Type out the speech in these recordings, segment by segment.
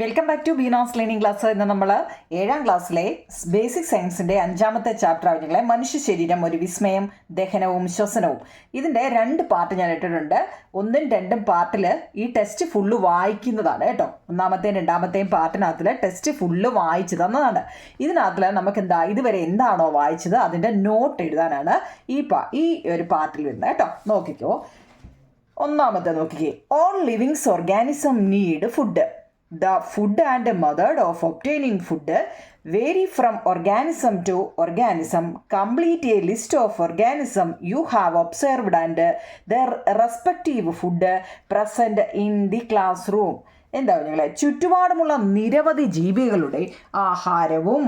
Welcome back to Beenos learning class. ഇന്ന് നമ്മൾ 7ാം ക്ലാസ്സിലെ ബേസിക് സയൻസിൻ്റെ 5ാമത്തെ ചാപ്റ്റർ ആയിട്ടുള്ള മനുഷ്യ ശരീരം ഒരു വിസ്മയം, ദഹനവും ശ്വസനവും. ഇതിൻ്റെ 2 പാർട്ട് ഞാൻ ഇട്ടിട്ടുണ്ട്. 1ഉം 2ഉം പാർട്ടിൽ ഈ ടെസ്റ്റ് ഫുള്ള് വായിക്കുന്നതാണ് കേട്ടോ. 1ാമത്തെയും 2ാമത്തെയും പാർട്ടിനകത്തിൽ ടെസ്റ്റ് ഫുള്ള് വായിച്ചു തന്നതാണ്. ഇതിനകത്തിൽ നമുക്ക് ഇതുവരെ എന്താണോ വായിച്ചത് അതിൻ്റെ നോട്ട് എഴുതാനാണ് ഈ ഒരു പാർട്ടിൽ വരുന്നത് കേട്ടോ. നോക്കിക്കോ, 1ാമത്തെ നോക്കിക്കേ. All livings organism need food. The food and method of obtaining food vary from organism to organism. Complete a list of organisms you have observed and their respective food present in the classroom. എന്താ പറഞ്ഞാൽ ചുറ്റുപാടുമുള്ള നിരവധി ജീവികളുടെ ആഹാരവും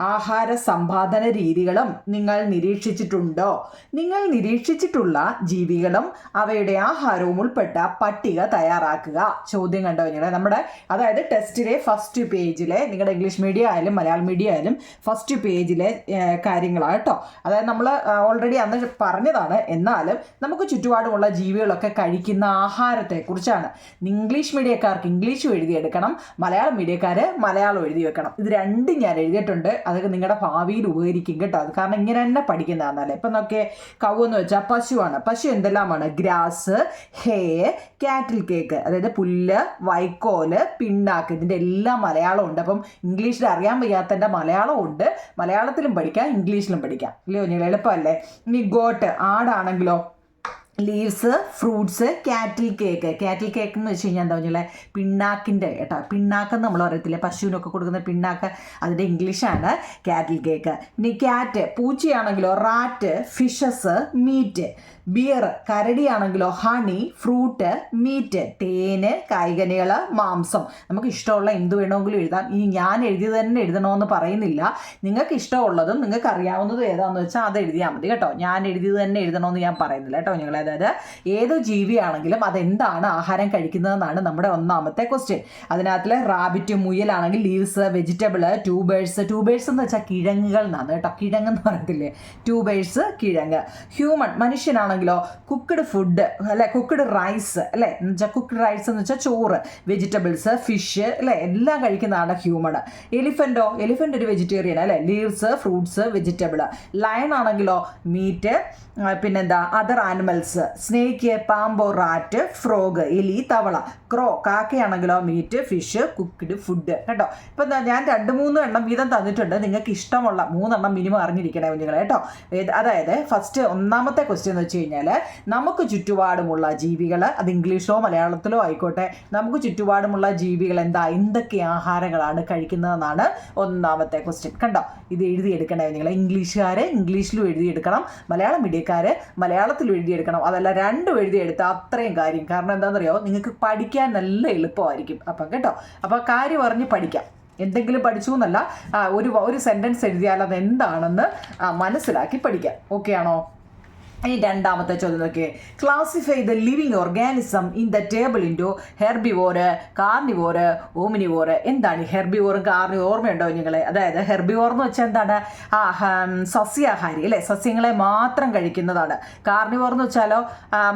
ആഹാര സമ്പാദന രീതികളും നിങ്ങൾ നിരീക്ഷിച്ചിട്ടുണ്ടോ? നിങ്ങൾ നിരീക്ഷിച്ചിട്ടുള്ള ജീവികളും അവയുടെ ആഹാരവും ഉൾപ്പെട്ട പട്ടിക തയ്യാറാക്കുക. ചോദ്യം കണ്ടു കഴിഞ്ഞാൽ നമ്മുടെ അതായത് ടെസ്റ്റിലെ ഫസ്റ്റ് പേജിലെ നിങ്ങളുടെ ഇംഗ്ലീഷ് മീഡിയം ആയാലും മലയാളം മീഡിയം ആയാലും ഫസ്റ്റ് പേജിലെ കാര്യങ്ങളാണ് കേട്ടോ. അതായത് നമ്മൾ ഓൾറെഡി അന്ന് പറഞ്ഞതാണ്, എന്നാലും നമുക്ക് ചുറ്റുപാടുമുള്ള ജീവികളൊക്കെ കഴിക്കുന്ന ആഹാരത്തെക്കുറിച്ചാണ്. ഇംഗ്ലീഷ് മീഡിയക്കാർക്ക് ഇംഗ്ലീഷ് എഴുതിയെടുക്കണം, മലയാളം മീഡിയക്കാർ മലയാളം എഴുതി വെക്കണം. ഇത് രണ്ടും ഞാൻ എഴുതിയിട്ടുണ്ട്. അതൊക്കെ നിങ്ങളുടെ ഭാവിയിൽ ഉപകരിക്കും കേട്ടോ. അത് കാരണം ഇങ്ങനെ തന്നെ പഠിക്കുന്നതാണല്ലേ. ഇപ്പം നോക്കിയേ, കൗ എന്ന് വെച്ചാൽ പശുവാണ്. പശു എന്തെല്ലാമാണ്? ഗ്രാസ്, ഹേ, കാറ്റിൽ കേക്ക്, അതായത് പുല്ല്, വൈക്കോല്, പിണ്ണാക്ക്. ഇതിൻ്റെ എല്ലാം മലയാളം ഉണ്ട്. അപ്പം ഇംഗ്ലീഷിൽ അറിയാൻ വയ്യാത്തതിൻ്റെ മലയാളം ഉണ്ട്. മലയാളത്തിലും പഠിക്കാം, ഇംഗ്ലീഷിലും പഠിക്കാം. ഇല്ലയോ? നിങ്ങൾ എളുപ്പമല്ലേ? ഇനി ഗോട്ട്, ആടാണെങ്കിലോ ലീവ്സ്, ഫ്രൂട്ട്സ്, കാറ്റിൽ കേക്ക്. കാറ്റിൽ കേക്ക് എന്ന് വെച്ച് കഴിഞ്ഞാൽ എന്താ പറഞ്ഞാൽ പിണ്ണാക്കിൻ്റെ കേട്ടോ. പിണ്ണാക്കെന്ന് നമ്മൾ പറയത്തില്ലേ, പശുവിനൊക്കെ കൊടുക്കുന്ന പിണ്ണാക്ക്, അതിൻ്റെ ഇംഗ്ലീഷാണ് കാറ്റിൽ കേക്ക്. ഇനി ക്യാറ്റ്, പൂച്ചയാണെങ്കിലോ റാറ്റ്, ഫിഷസ്, മീറ്റ്. ബിയർ, കരടിയാണെങ്കിലോ ഹണി, ഫ്രൂട്ട്, മീറ്റ്. തേന്, കായ്കനികൾ, മാംസം. നമുക്ക് ഇഷ്ടമുള്ള എന്ത് വേണമെങ്കിലും എഴുതാം. ഇനി ഞാൻ എഴുതിയത് തന്നെ എഴുതണമെന്ന് പറയുന്നില്ല. നിങ്ങൾക്ക് ഇഷ്ടമുള്ളതും നിങ്ങൾക്ക് അറിയാവുന്നതും ഏതാണെന്ന് വെച്ചാൽ അത് എഴുതിയാൽ മതി കേട്ടോ. ഞാൻ എഴുതിയത് തന്നെ എഴുതണമെന്ന് ഞാൻ പറയുന്നില്ല കേട്ടോ നിങ്ങൾ. അതായത് ഏത് ജീവിയാണെങ്കിലും അതെന്താണ് ആഹാരം കഴിക്കുന്നതെന്നാണ് നമ്മുടെ 1ാമത്തെ ക്വസ്റ്റ്യൻ. അതിനകത്തിൽ റാബിറ്റ്, മുയലാണെങ്കിൽ ലീവ്സ്, വെജിറ്റബിൾ, ട്യൂബേഴ്സ്. ട്യൂബേഴ്സ് എന്ന് വെച്ചാൽ കിഴങ്ങുകൾ എന്നാണ് കേട്ടോ. കിഴങ്ങെന്ന് പറയത്തില്ലേ, ട്യൂബേഴ്സ് കിഴങ്ങ്. ഹ്യൂമൻ, മനുഷ്യനാണെങ്കിലോ കുക്ക്ഡ് ഫുഡ് അല്ലെ, കുക്ക്ഡ് റൈസ് അല്ലേ, എന്ന് വെച്ചാൽ കുക്ക്ഡ് റൈസ് എന്ന് വെച്ചാൽ ചോറ്. വെജിറ്റബിൾസ്, ഫിഷ് അല്ലേ, എല്ലാം കഴിക്കുന്നതാണ് ഹ്യൂമൺ. എലിഫൻറ്റോ, എലിഫൻ്റ് ഒരു വെജിറ്റേറിയൻ അല്ലേ. Leaves, fruits, vegetable. ലയൺ ആണെങ്കിലോ മീറ്റ്, പിന്നെന്താ other animals. Snake, പാമ്പോ, rat, frog, എലി, തവള. ക്രോ, കാക്കയാണെങ്കിലോ മീറ്റ്, ഫിഷ്, കുക്ക്ഡ് ഫുഡ് കേട്ടോ. ഇപ്പം ഞാൻ 2-3 എണ്ണം വീതം തന്നിട്ടുണ്ട്. നിങ്ങൾക്ക് ഇഷ്ടമുള്ള 3 എണ്ണം മിനിമം അറിഞ്ഞിരിക്കണേ കുഞ്ഞുങ്ങളെ കേട്ടോ. അതായത് ഫസ്റ്റ് 1ാമത്തെ ക്വസ്റ്റ്യൻ എന്ന് വെച്ച് കഴിഞ്ഞാൽ നമുക്ക് ചുറ്റുപാടുമുള്ള ജീവികൾ, അത് ഇംഗ്ലീഷോ മലയാളത്തിലോ ആയിക്കോട്ടെ, നമുക്ക് ചുറ്റുപാടുമുള്ള ജീവികൾ എന്തൊക്കെ ആഹാരങ്ങളാണ് കഴിക്കുന്നതെന്നാണ് 1ാമത്തെ ക്വസ്റ്റ്യൻ കണ്ടോ. ഇത് എഴുതിയെടുക്കണേ നിങ്ങൾ. ഇംഗ്ലീഷുകാർ ഇംഗ്ലീഷിലും എഴുതിയെടുക്കണം, മലയാളം മീഡിയക്കാർ മലയാളത്തിൽ എഴുതിയെടുക്കണം. അതല്ല രണ്ടും എഴുതിയെടുത്താൽ അത്രയും കാര്യം. കാരണം എന്താണെന്നറിയോ, നിങ്ങൾക്ക് പഠിക്കാൻ നല്ല എളുപ്പമായിരിക്കും അപ്പം കേട്ടോ. അപ്പോൾ കാര്യം പറഞ്ഞ് പഠിക്കാം. എന്തെങ്കിലും പഠിച്ചു എന്നല്ല, ഒരു സെൻറ്റൻസ് എഴുതിയാൽ അത് എന്താണെന്ന് മനസ്സിലാക്കി പഠിക്കാം. ഓക്കെ ആണോ? ഇനി 2ാമത്തെ ചോദ്യം നോക്കിയേ. Classify the living organism in the table into herbivore, carnivore, omnivore. എന്താണ് ഈ ഹെർബിവോറും കാർണിവോറും? ഓർമ്മയുണ്ടോ നിങ്ങളെ? അതായത് ഹെർബിവോർ എന്ന് വെച്ചാൽ എന്താണ്? സസ്യാഹാരി അല്ലേ, സസ്യങ്ങളെ മാത്രം കഴിക്കുന്നതാണ്. കാർണിവോർ എന്ന് വെച്ചാലോ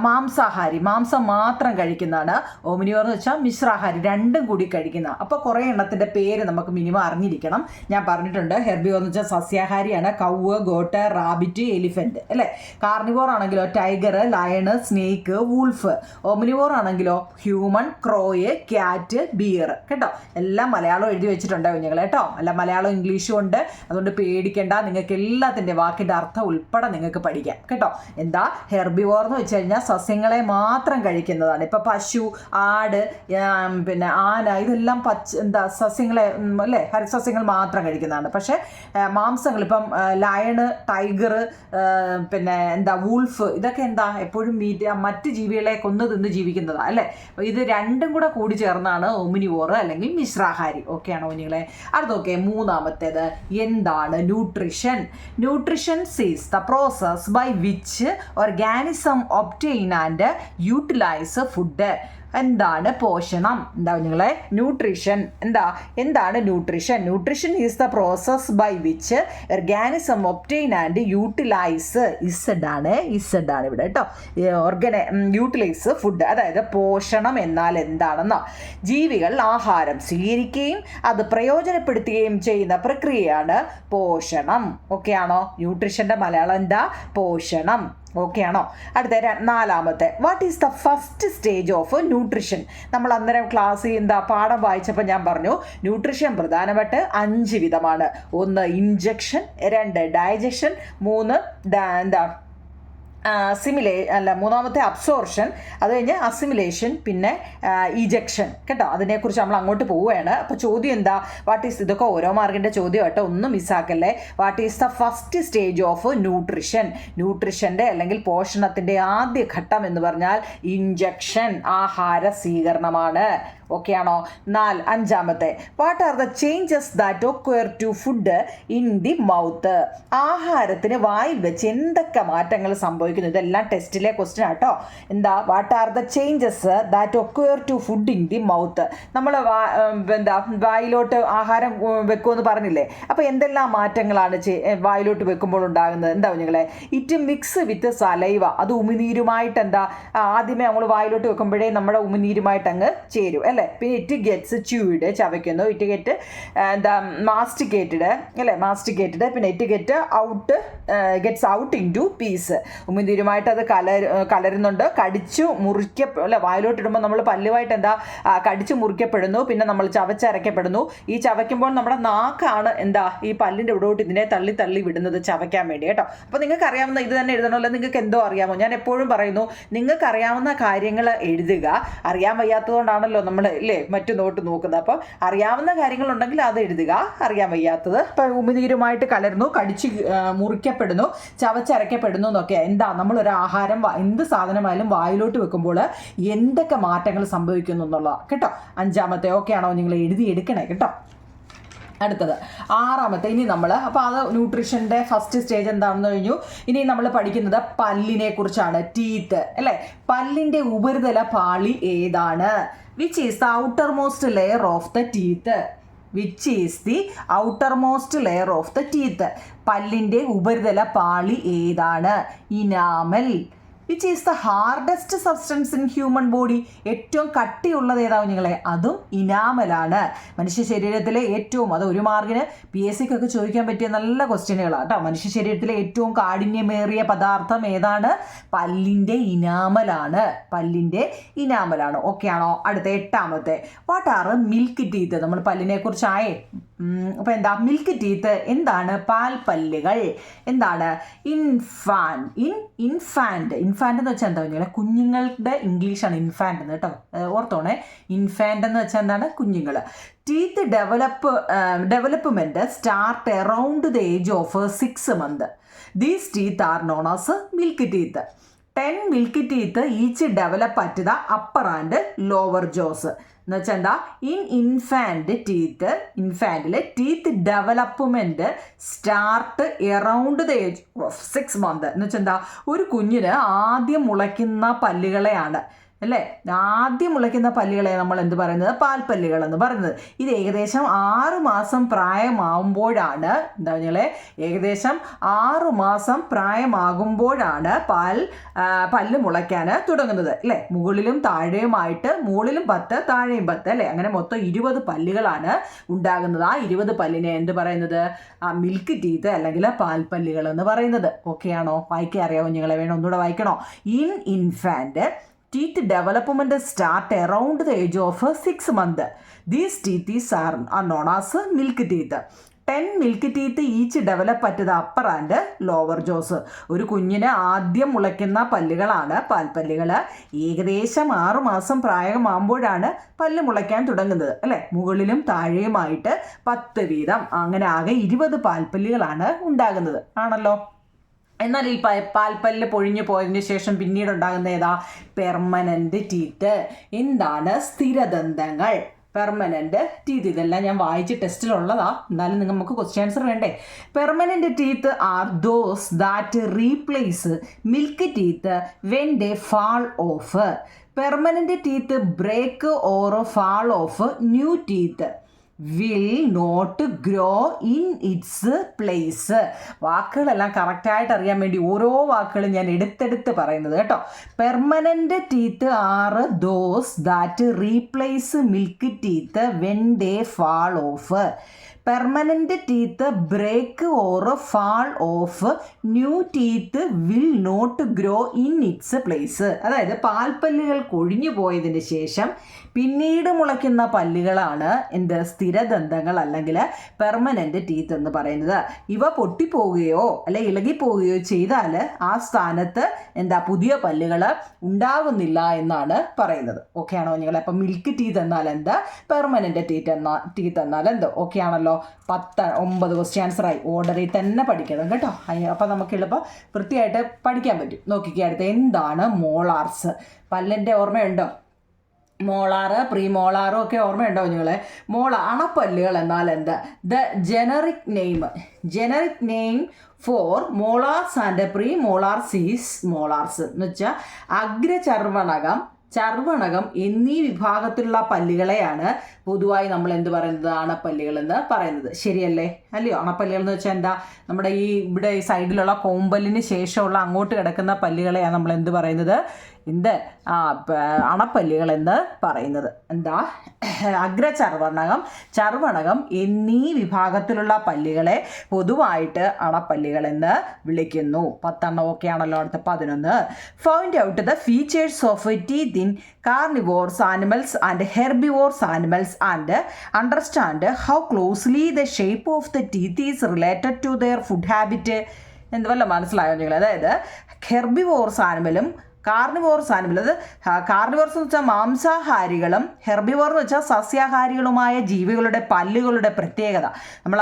മാംസാഹാരി, മാംസം മാത്രം കഴിക്കുന്നതാണ്. ഓമിനിവോർ എന്ന് വെച്ചാൽ മിശ്രാഹാരി, രണ്ടും കൂടി കഴിക്കുന്ന. അപ്പോൾ കുറേ എണ്ണത്തിൻ്റെ പേര് നമുക്ക് മിനിമം അറിഞ്ഞിരിക്കണം. ഞാൻ പറഞ്ഞിട്ടുണ്ട്. ഹെർബിവോർ എന്ന് വെച്ചാൽ സസ്യാഹാരിയാണ്. കൗവ്, ഗോട്ട്, റാബിറ്റ്, എലിഫൻറ്റ് അല്ലേ. കാർണിവോർ ആണെങ്കിലോ ടൈഗർ, ലയണ്, സ്നേക്ക്, വൂൾഫ്. ഓമിനിവോർ ആണെങ്കിലോ ഹ്യൂമൻ, ക്രോയ്, ക്യാറ്റ്, ബിയർ കേട്ടോ. എല്ലാം മലയാളം എഴുതി വെച്ചിട്ടുണ്ട് കുഞ്ഞുങ്ങളെ കേട്ടോ. അല്ല മലയാളം ഇംഗ്ലീഷും ഉണ്ട്, അതുകൊണ്ട് പേടിക്കേണ്ട. നിങ്ങൾക്ക് എല്ലാത്തിൻ്റെ വാക്കിൻ്റെ അർത്ഥം ഉൾപ്പെടെ നിങ്ങൾക്ക് പഠിക്കാം കേട്ടോ. എന്താ ഹെർബിവോർ എന്ന് വെച്ച് കഴിഞ്ഞാൽ സസ്യങ്ങളെ മാത്രം കഴിക്കുന്നതാണ്. ഇപ്പം പശു, ആട്, പിന്നെ ആന, ഇതെല്ലാം സസ്യങ്ങളെ അല്ലേ, സസ്യങ്ങൾ മാത്രം കഴിക്കുന്നതാണ്. പക്ഷേ മാംസങ്ങൾ ഇപ്പം ലയണ്, ടൈഗർ, പിന്നെ വൂൾഫ്, ഇതൊക്കെ എപ്പോഴും മറ്റ് ജീവികളെ കൊന്നു തിന്ന് ജീവിക്കുന്നതാണ് അല്ലേ. ഇത് രണ്ടും കൂടെ കൂടി ചേർന്നാണ് ഓമിനിവോർ അല്ലെങ്കിൽ മിശ്രാഹാരി. ഓക്കെ ആണോ കുഞ്ഞുങ്ങളെ? അടുത്തൊക്കെ 3ാമത്തേത് എന്താണ്? Nutrition. Nutrition is the process by which organism obtain and utilise food. എന്താണ് പോഷണം? എന്താ കുഞ്ഞുങ്ങളെ? ന്യൂട്രീഷൻ. എന്താണ് nutrition? Nutrition is the process by which organism obtain and utilise. ഇസഡാണ് ഇവിടെ കേട്ടോ. Utilise food. അതായത് പോഷണം എന്നാൽ എന്താണെന്നോ, ജീവികൾ ആഹാരം സ്വീകരിക്കുകയും അത് പ്രയോജനപ്പെടുത്തുകയും ചെയ്യുന്ന പ്രക്രിയയാണ് പോഷണം. ഓക്കെ ആണോ? ന്യൂട്രീഷൻ്റെ മലയാളം എന്താ? പോഷണം. ഓക്കെ ആണോ? അടുത്ത 4ാമത്തെ, what is the first stage of nutrition? നമ്മൾ അന്നേരം ക്ലാസ്സിൽ പാഠം വായിച്ചപ്പോൾ ഞാൻ പറഞ്ഞു ന്യൂട്രീഷൻ പ്രധാനമായിട്ട് 5 വിധമാണ്. 1 ഇൻജെക്ഷൻ, 2 ഡൈജഷൻ, 3 മൂന്നാമത്തെ അബ്സോർഷൻ, അത് കഴിഞ്ഞ് അസിമിലേഷൻ, പിന്നെ ഇജക്ഷൻ കേട്ടോ. അതിനെക്കുറിച്ച് നമ്മൾ അങ്ങോട്ട് പോവുകയാണ്. അപ്പോൾ ചോദ്യം എന്താ? വാട്ട് ഈസ്, ഇതൊക്കെ ഓരോ മാർക്കിൻ്റെ ചോദ്യം കേട്ടോ, ഒന്നും മിസ്സാക്കല്ലേ. What is the first stage of nutrition? ന്യൂട്രീഷൻ്റെ അല്ലെങ്കിൽ പോഷണത്തിൻ്റെ ആദ്യ ഘട്ടം എന്ന് പറഞ്ഞാൽ ഇൻജക്ഷൻ, ആഹാര സ്വീകരണമാണ്. ഓക്കെ ആണോ? 5ാമത്തെ, what are the changes that occur to food in the mouth? ആഹാരത്തിന് വായിൽ വെച്ച് എന്തൊക്കെ മാറ്റങ്ങൾ സംഭവിക്കുന്നു? ഇതെല്ലാം ടെസ്റ്റിലെ ക്വസ്റ്റ്യൻ ആട്ടോ. What are the changes that occur to food in the mouth? നമ്മൾ വായിലോട്ട് ആഹാരം വെക്കുമെന്ന് പറഞ്ഞില്ലേ? അപ്പോൾ എന്തെല്ലാം മാറ്റങ്ങളാണ് വായിലോട്ട് വെക്കുമ്പോൾ ഉണ്ടാകുന്നത്? കുഞ്ഞുങ്ങളെ? It mix with saliva. അത് ഉമിനീരുമായിട്ട് ആദ്യമേ നമ്മൾ വായിലോട്ട് വെക്കുമ്പോഴേ നമ്മുടെ ഉമിനീരുമായിട്ട് അങ്ങ് ചേരും അല്ലേ? പിന്നെ ഇറ്റ് ഗെറ്റ്സ് ച്യൂഡ്, ചവയ്ക്കുന്നു. ഇറ്റ് ഗെറ്റ് മാസ്റ്റിക്കേറ്റഡ് അല്ലേ? മാസ്റ്റിക്കേറ്റഡ്. പിന്നെ it gets out into piece. ഉമിനീരുമായിട്ട് അത് കലരുന്നുണ്ട്. കടിച്ചു അല്ലെ? വായിലോട്ടിടുമ്പോൾ നമ്മൾ പല്ലുമായിട്ട് കടിച്ചു മുറിക്കപ്പെടുന്നു. പിന്നെ നമ്മൾ ചവച്ചരയ്ക്കപ്പെടുന്നു. ഈ ചവയ്ക്കുമ്പോൾ നമ്മുടെ നാക്കാണ് ഈ പല്ലിൻ്റെ ഇവിടോട്ട് ഇതിനെ തള്ളി വിടുന്നത് ചവയ്ക്കാൻ വേണ്ടി കേട്ടോ. അപ്പോൾ നിങ്ങൾക്ക് അറിയാവുന്ന ഇത് തന്നെ എഴുതണമല്ലോ. നിങ്ങൾക്ക് എന്തോ അറിയാമോ? ഞാൻ എപ്പോഴും പറയുന്നു, നിങ്ങൾക്ക് അറിയാവുന്ന കാര്യങ്ങൾ എഴുതുക. അറിയാൻ വയ്യാത്തതുകൊണ്ടാണല്ലോ നമ്മൾ മറ്റു നോട്ട് നോക്കുന്നത്. അപ്പോൾ അറിയാവുന്ന കാര്യങ്ങളുണ്ടെങ്കിൽ അത് എഴുതുക, അറിയാൻ വയ്യാത്തത്. ഇപ്പം ഉമിനീരുമായിട്ട് കലർന്നു, കടിച്ച് മുറിക്കപ്പെടുന്നു, ചവച്ചരയ്ക്കപ്പെടുന്നു എന്നൊക്കെ നമ്മളൊരു ആഹാരം എന്ത് സാധനമായാലും വായിലോട്ട് വെക്കുമ്പോൾ എന്തൊക്കെ മാറ്റങ്ങൾ സംഭവിക്കുന്നു എന്നുള്ളതാണ് കേട്ടോ. 5ാമത്തെ ഓക്കെ ആണോ? നിങ്ങൾ എടുക്കണേ കേട്ടോ. അടുത്തത് 6ാമത്തെ. ഇനി നമ്മൾ അപ്പോൾ അത് ന്യൂട്രീഷൻ്റെ ഫസ്റ്റ് സ്റ്റേജ് എന്താണെന്ന് കഴിഞ്ഞു. ഇനി നമ്മൾ പഠിക്കുന്നത് പല്ലിനെ കുറിച്ചാണ്. ടീത്ത് അല്ലേ? പല്ലിൻ്റെ ഉപരിതല പാളി ഏതാണ്? Which is the outermost layer of the teeth? Which is the outermost layer of the teeth? പല്ലിൻ്റെ ഉപരിതല പാളി ഏതാണ്? Enamel. Which is the hardest substance in human body? ഏറ്റവും കട്ടിയുള്ളത് ഏതാവും നിങ്ങളെ? അതും ഇനാമലാണ്. മനുഷ്യ ശരീരത്തിലെ ഏറ്റവും, അത് 1 മാർക്കിന് PSCക്കൊക്കെ ചോദിക്കാൻ പറ്റിയ നല്ല ക്വസ്റ്റ്യനുകളാണ് കേട്ടോ. മനുഷ്യ ശരീരത്തിലെ ഏറ്റവും കാഠിന്യമേറിയ പദാർത്ഥം ഏതാണ്? പല്ലിൻ്റെ ഇനാമലാണ്. ഓക്കെ ആണോ? അടുത്ത 8ാമത്തെ, വാട്ട് ആർ മിൽക്ക് ടീത്ത്? നമ്മൾ പല്ലിനെ കുറിച്ചായേ. അപ്പോൾ മിൽക്ക് ടീത്ത് എന്താണ്? പാൽപ്പല്ലുകൾ. ഇൻഫാൻറ്റ് എന്ന് വെച്ചാൽ കുഞ്ഞുങ്ങളെ? കുഞ്ഞുങ്ങളുടെ ഇംഗ്ലീഷാണ് ഇൻഫാൻറ്റ് എന്ന് കേട്ടോ, ഓർത്തോണേ. ഇൻഫാൻറ്റ് എന്ന് വെച്ചാൽ എന്താണ്? കുഞ്ഞുങ്ങൾ. Teeth development start around the age of 6 months. These teeth are known as milk teeth. 10 milk teeth each develop at the upper and lower jaws. എന്ന് വെച്ചാൽ ഇൻഫാൻറ്റിലെ teeth development start around the age of 6 months. എന്ന് വെച്ചാൽ ഒരു കുഞ്ഞിന് ആദ്യം മുളയ്ക്കുന്ന പല്ലുകളെയാണ് അല്ലേ? ആദ്യം മുളയ്ക്കുന്ന പല്ലുകളെ നമ്മൾ എന്ത് പറയുന്നത്? പാൽപ്പല്ലുകൾ എന്ന് പറയുന്നത്. ഇത് ഏകദേശം 6 മാസം പ്രായമാകുമ്പോഴാണ് ഏകദേശം 6 മാസം പ്രായമാകുമ്പോഴാണ് പല്ല് മുളയ്ക്കാൻ തുടങ്ങുന്നത് അല്ലേ? മുകളിലും താഴെയുമായിട്ട്, മുകളിലും 10 താഴെയും 10 അല്ലേ? അങ്ങനെ മൊത്തം 20 പല്ലുകളാണ് ഉണ്ടാകുന്നത്. ആ 20 പല്ലിനെ എന്ത് പറയുന്നത്? മിൽക്ക് ടീത്ത് അല്ലെങ്കിൽ പാൽപ്പല്ലുകൾ എന്ന് പറയുന്നത്. ഓക്കെ ആണോ? വായിക്കാൻ അറിയാമോ നിങ്ങളെ? വേണം ഒന്നുകൂടെ വായിക്കണോ? Infant teeth development start around the age of 6 months. These teeth are known as milk teeth. 10 milk teeth each develop at the upper and lower jaws. ഒരു കുഞ്ഞിന് ആദ്യം മുളയ്ക്കുന്ന പല്ലുകളാണ് പാൽപ്പല്ലുകൾ. ഏകദേശം 6 മാസം പ്രായമാകുമ്പോഴാണ് പല്ല് മുളയ്ക്കാൻ തുടങ്ങുന്നത് അല്ലേ? മുകളിലും താഴെയുമായിട്ട് 10 വീതം. അങ്ങനെ ആകെ 20 പാൽപ്പല്ലുകളാണ് ഉണ്ടാകുന്നത് ആണല്ലോ. എന്നാൽ ഈ പാൽപ്പല്ല് പൊഴിഞ്ഞു പോയതിന് ശേഷം പിന്നീട് ഉണ്ടാകുന്ന ഏതാ? Permanent teeth. എന്താണ്? സ്ഥിരദന്തങ്ങൾ. Permanent teeth. ഇതെല്ലാം ഞാൻ വായിച്ച് ടെസ്റ്റിലുള്ളതാ, എന്നാലും നമുക്ക് ക്വസ്റ്റ്യൻ ആൻസർ വേണ്ടേ? Permanent teeth are those that replace milk teeth when they fall off. Permanent teeth break or fall of new teeth will not grow in its place. വാക്കുകളെല്ലാം കറക്റ്റായിട്ട് അറിയാൻ വേണ്ടി ഓരോ വാക്കുകളും ഞാൻ എടുത്തെടുത്ത് പറയുന്നത് കേട്ടോ. Permanent teeth are those that replace milk teeth when they fall off. Permanent teeth break or fall of new teeth will not grow in its place. അതായത് പാൽപ്പല്ലുകൾ കൊഴിഞ്ഞു പോയതിന് ശേഷം പിന്നീട് മുളയ്ക്കുന്ന പല്ലുകളാണ് എന്ത് സ്ഥിരദന്തങ്ങൾ അല്ലെങ്കിൽ പെർമനൻ്റ് ടീത്ത് എന്ന് പറയുന്നത്. ഇവ പൊട്ടിപ്പോവുകയോ അല്ലെ ഇളകിപ്പോവുകയോ ചെയ്താൽ ആ സ്ഥാനത്ത് പുതിയ പല്ലുകൾ ഉണ്ടാകുന്നില്ല എന്നാണ് പറയുന്നത്. ഓക്കെ ആണോ നിങ്ങൾ? അപ്പം മിൽക്ക് ടീത്ത് എന്നാൽ എന്ത്, പെർമനൻ്റ് ടീത്ത് എന്നാൽ എന്ത്? ഓക്കെ ആണല്ലോ? 9 ക്വസ്റ്റ്യൻ ആൻസറായി. ഓർഡറിൽ തന്നെ പഠിക്കണം കേട്ടോ. അപ്പം നമുക്ക് എളുപ്പം വൃത്തിയായിട്ട് പഠിക്കാൻ പറ്റും. നോക്കിക്കേ അടുത്ത് എന്താണ് മോളാർസ്? പല്ലിൻ്റെ ഓർമ്മയുണ്ടോ? മോളാറ് പ്രീ മോളാറും ഒക്കെ ഓർമ്മയുണ്ടോ നിങ്ങളെ? അണപ്പല്ലുകൾ എന്നാൽ എന്താ? The generic name for molars and pre molars is molars എന്ന് വെച്ചാൽ ചർവണകം എന്നീ വിഭാഗത്തിലുള്ള പല്ലുകളെയാണ് പൊതുവായി നമ്മൾ എന്ത് പറയുന്നത്? അണപ്പല്ലുകൾ എന്ന് പറയുന്നത്. ശരിയല്ലേ? അല്ലയോ? അണപ്പല്ലുകൾ എന്ന് വെച്ചാൽ എന്താ? നമ്മുടെ ഇവിടെ ഈ സൈഡിലുള്ള കോമ്പല്ലിന് ശേഷമുള്ള അങ്ങോട്ട് കിടക്കുന്ന പല്ലുകളെയാണ് നമ്മൾ എന്ത് പറയുന്നത്? അണപ്പല്ലുകൾ എന്ന് പറയുന്നത്. ചർവണകം എന്നീ വിഭാഗത്തിലുള്ള പല്ലുകളെ പൊതുവായിട്ട് അണപ്പല്ലുകൾ എന്ന് വിളിക്കുന്നു. 10 ഒക്കെ ആണല്ലോ. അടുത്ത 11. Find out the features of teeth in carnivores animals and herbivores animals and understand how closely the shape of the teeth is related to their food habit. എന്തുവല്ല മനസ്സിലായോ നിങ്ങൾ? അതായത് ഹെർബിവോർസ് ആനിമലും കാർണിവോർസ് ആനിമൽ, അത് കാർണിവോർസ് എന്ന് വെച്ചാൽ മാംസാഹാരികളും herbivore എന്ന് വെച്ചാൽ സസ്യാഹാരികളുമായ ജീവികളുടെ പല്ലുകളുടെ പ്രത്യേകത. നമ്മൾ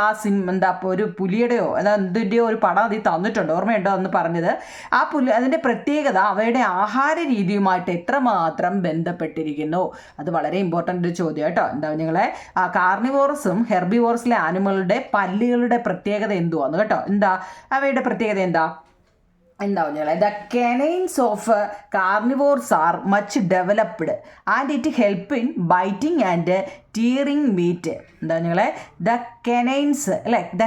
ഒരു പുലിയുടെയോ എന്തിൻ്റെയോ ഒരു പടം അതിൽ തന്നിട്ടുണ്ട്, ഓർമ്മയുണ്ടോ എന്ന് പറഞ്ഞത്? അതിൻ്റെ പ്രത്യേകത അവയുടെ ആഹാര രീതിയുമായിട്ട് എത്രമാത്രം ബന്ധപ്പെട്ടിരിക്കുന്നു. അത് വളരെ ഇമ്പോർട്ടൻ്റ് ഒരു ചോദ്യം കേട്ടോ. നിങ്ങളെ കാർണിവോർസും ഹെർബിവോർസിലെ ആനിമലുടെ പല്ലുകളുടെ പ്രത്യേകത എന്തുവാന്ന് കേട്ടോ. അവയുടെ പ്രത്യേകത എന്താവും ഞങ്ങളെ? The canines of carnivores are much developed and it help in biting and tearing meat. ഞങ്ങളെ ദ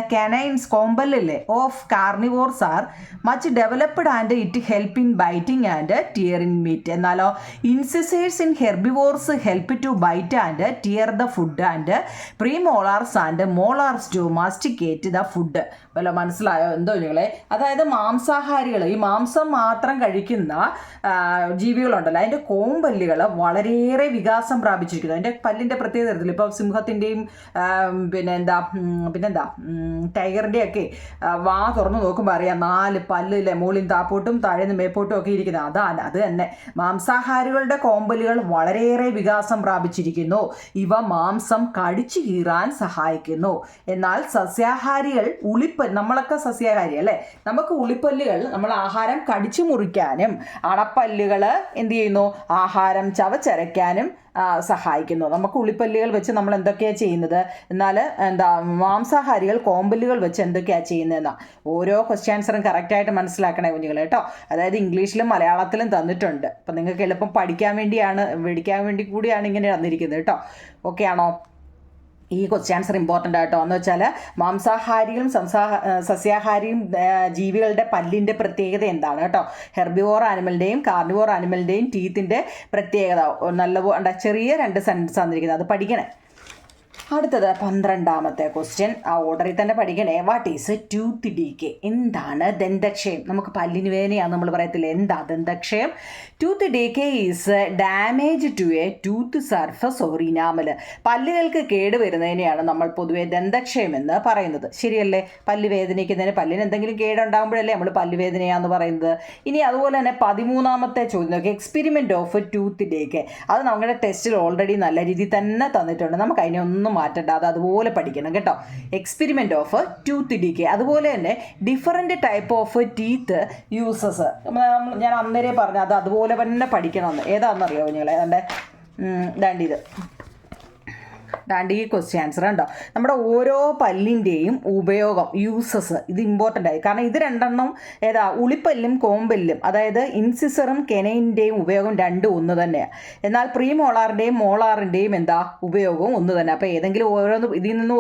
canines കോമ്പല്ലേ of carnivores are much developed and it help in biting and tearing meat. എന്നാലോ incisors in herbivores help to bite and tear the food and pre molars and molars to masticate the food. വല്ല മനസ്സിലായോ എന്തോ നിങ്ങളെ? അതായത് മാംസാഹാരികൾ, ഈ മാംസം മാത്രം കഴിക്കുന്ന ജീവികളുണ്ടല്ലോ, അതിൻ്റെ കോമ്പല്ലുകൾ വളരെയേറെ വികാസം പ്രാപിച്ചിരിക്കുന്നു. അതിൻ്റെ പല്ലിൻ്റെ പ്രത്യേകത ഇപ്പോൾ സിംഹത്തിൻ്റെയും പിന്നെന്താ ടൈഗറിൻ്റെ ഒക്കെ വാ തുറന്ന് നോക്കുമ്പോൾ അറിയാം 4 പല്ലില്ലേ, മുകളിൽ താപ്പോട്ടും താഴേന്ന് മേപ്പോട്ടും ഒക്കെ ഇരിക്കുന്നത്. അത് തന്നെ മാംസാഹാരികളുടെ കോമ്പലുകൾ വളരെയേറെ വികാസം പ്രാപിച്ചിരിക്കുന്നു. ഇവ മാംസം കടിച്ചു കീറാൻ സഹായിക്കുന്നു. എന്നാൽ സസ്യാഹാരികൾ നമ്മളൊക്കെ സസ്യാഹാരി അല്ലേ, നമുക്ക് ഉളിപ്പല്ലുകൾ നമ്മൾ ആഹാരം കടിച്ചു മുറിക്കാനും അണപ്പല്ലുകൾ എന്ത് ചെയ്യുന്നു? ആഹാരം ചവച്ചരയ്ക്കാനും സഹായിക്കുന്നു. നമുക്ക് ഉളിപ്പല്ലുകൾ വെച്ച് നമ്മൾ എന്തൊക്കെയാണ് ചെയ്യുന്നത്? എന്നാൽ മാംസാഹാരികൾ കോമ്പല്ലുകൾ വെച്ച് എന്തൊക്കെയാണ് ചെയ്യുന്നതെന്നാ. ഓരോ ക്വസ്റ്റ്യൻ ആൻസറും കറക്റ്റായിട്ട് മനസ്സിലാക്കണേ കുഞ്ഞുങ്ങൾ കേട്ടോ. അതായത് ഇംഗ്ലീഷിലും മലയാളത്തിലും തന്നിട്ടുണ്ട്. അപ്പം നിങ്ങൾക്ക് എളുപ്പം പഠിക്കാൻ വേണ്ടി കൂടിയാണ് ഇങ്ങനെ തന്നിരിക്കുന്നത് കേട്ടോ. ഓക്കെ ആണോ? ഈ ക്വസ്റ്റ്യൻ ആൻസർ ഇമ്പോർട്ടൻ്റ് ആയിട്ടോ. എന്ന് വെച്ചാൽ മാംസാഹാരിയും സസ്യാഹാരിയും ജീവികളുടെ പല്ലിൻ്റെ പ്രത്യേകത എന്താണ് കേട്ടോ. ഹെർബിവോർ ആനിമലിൻ്റെയും കാർണിവോർ ആനിമലിൻ്റെയും ടീത്തിൻ്റെ പ്രത്യേകത ചെറിയ 2 സെൻറ്റൻസ് തന്നിരിക്കുന്നത്, അത് പഠിക്കണേ. അടുത്തത് 12ാമത്തെ ക്വസ്റ്റ്യൻ. ആ ഓർഡറിൽ തന്നെ പഠിക്കണേ. What is tooth decay? എന്താണ് ദന്തക്ഷയം? നമുക്ക് പല്ലിന് വേദനയാണ് നമ്മൾ പറയത്തില്ല, എന്താ ദന്തക്ഷയം? Tooth decay is damage to a tooth surface or enamel. പല്ലുകൾക്ക് കേടുവരുന്നതിനെയാണ് നമ്മൾ പൊതുവെ ദന്തക്ഷയം എന്ന് പറയുന്നത്. ശരിയല്ലേ? പല്ല് വേദനിക്കുന്നതിന്, പല്ലിന് എന്തെങ്കിലും കേടുണ്ടാകുമ്പോഴല്ലേ നമ്മൾ പല്ലുവേദനയാന്ന് പറയുന്നത്. ഇനി അതുപോലെ തന്നെ 13ാമത്തെ ചോദ്യം നോക്കി. Experiment of tooth decay. അത് നമ്മുടെ ടെസ്റ്റിൽ ഓൾറെഡി നല്ല രീതിയിൽ തന്നെ തന്നിട്ടുണ്ട്. നമുക്ക് അതിനെ ഒന്നും മാറ്റണ്ട, അത് അതുപോലെ പഠിക്കണം കേട്ടോ. Experiment of tooth decay. അതുപോലെ തന്നെ different type of teeth uses ഞാൻ അന്നേരം പറഞ്ഞു, അത് അതുപോലെ തന്നെ പഠിക്കണമെന്ന്. ഏതാണെന്നറിയാമോ നിങ്ങളെ? ഈ ക്വസ്റ്റ്യൻ ആൻസർ ഉണ്ടോ. നമ്മുടെ ഓരോ പല്ലിൻ്റെയും ഉപയോഗം, യൂസസ്, ഇത് ഇമ്പോർട്ടൻ്റ് ആയി. കാരണം ഇത് രണ്ടെണ്ണം ഏതാ, ഉളിപ്പല്ലും കോമ്പല്ലും, അതായത് ഇൻസിസറും കെനൈൻ്റെയും ഉപയോഗം രണ്ടും ഒന്ന് തന്നെയാണ്. എന്നാൽ പ്രീമോളാറിൻ്റെയും മോളാറിൻ്റെയും എന്താ ഉപയോഗവും ഒന്ന് തന്നെ. അപ്പോൾ ഏതെങ്കിലും ഓരോന്ന് ഇതിൽ നിന്ന്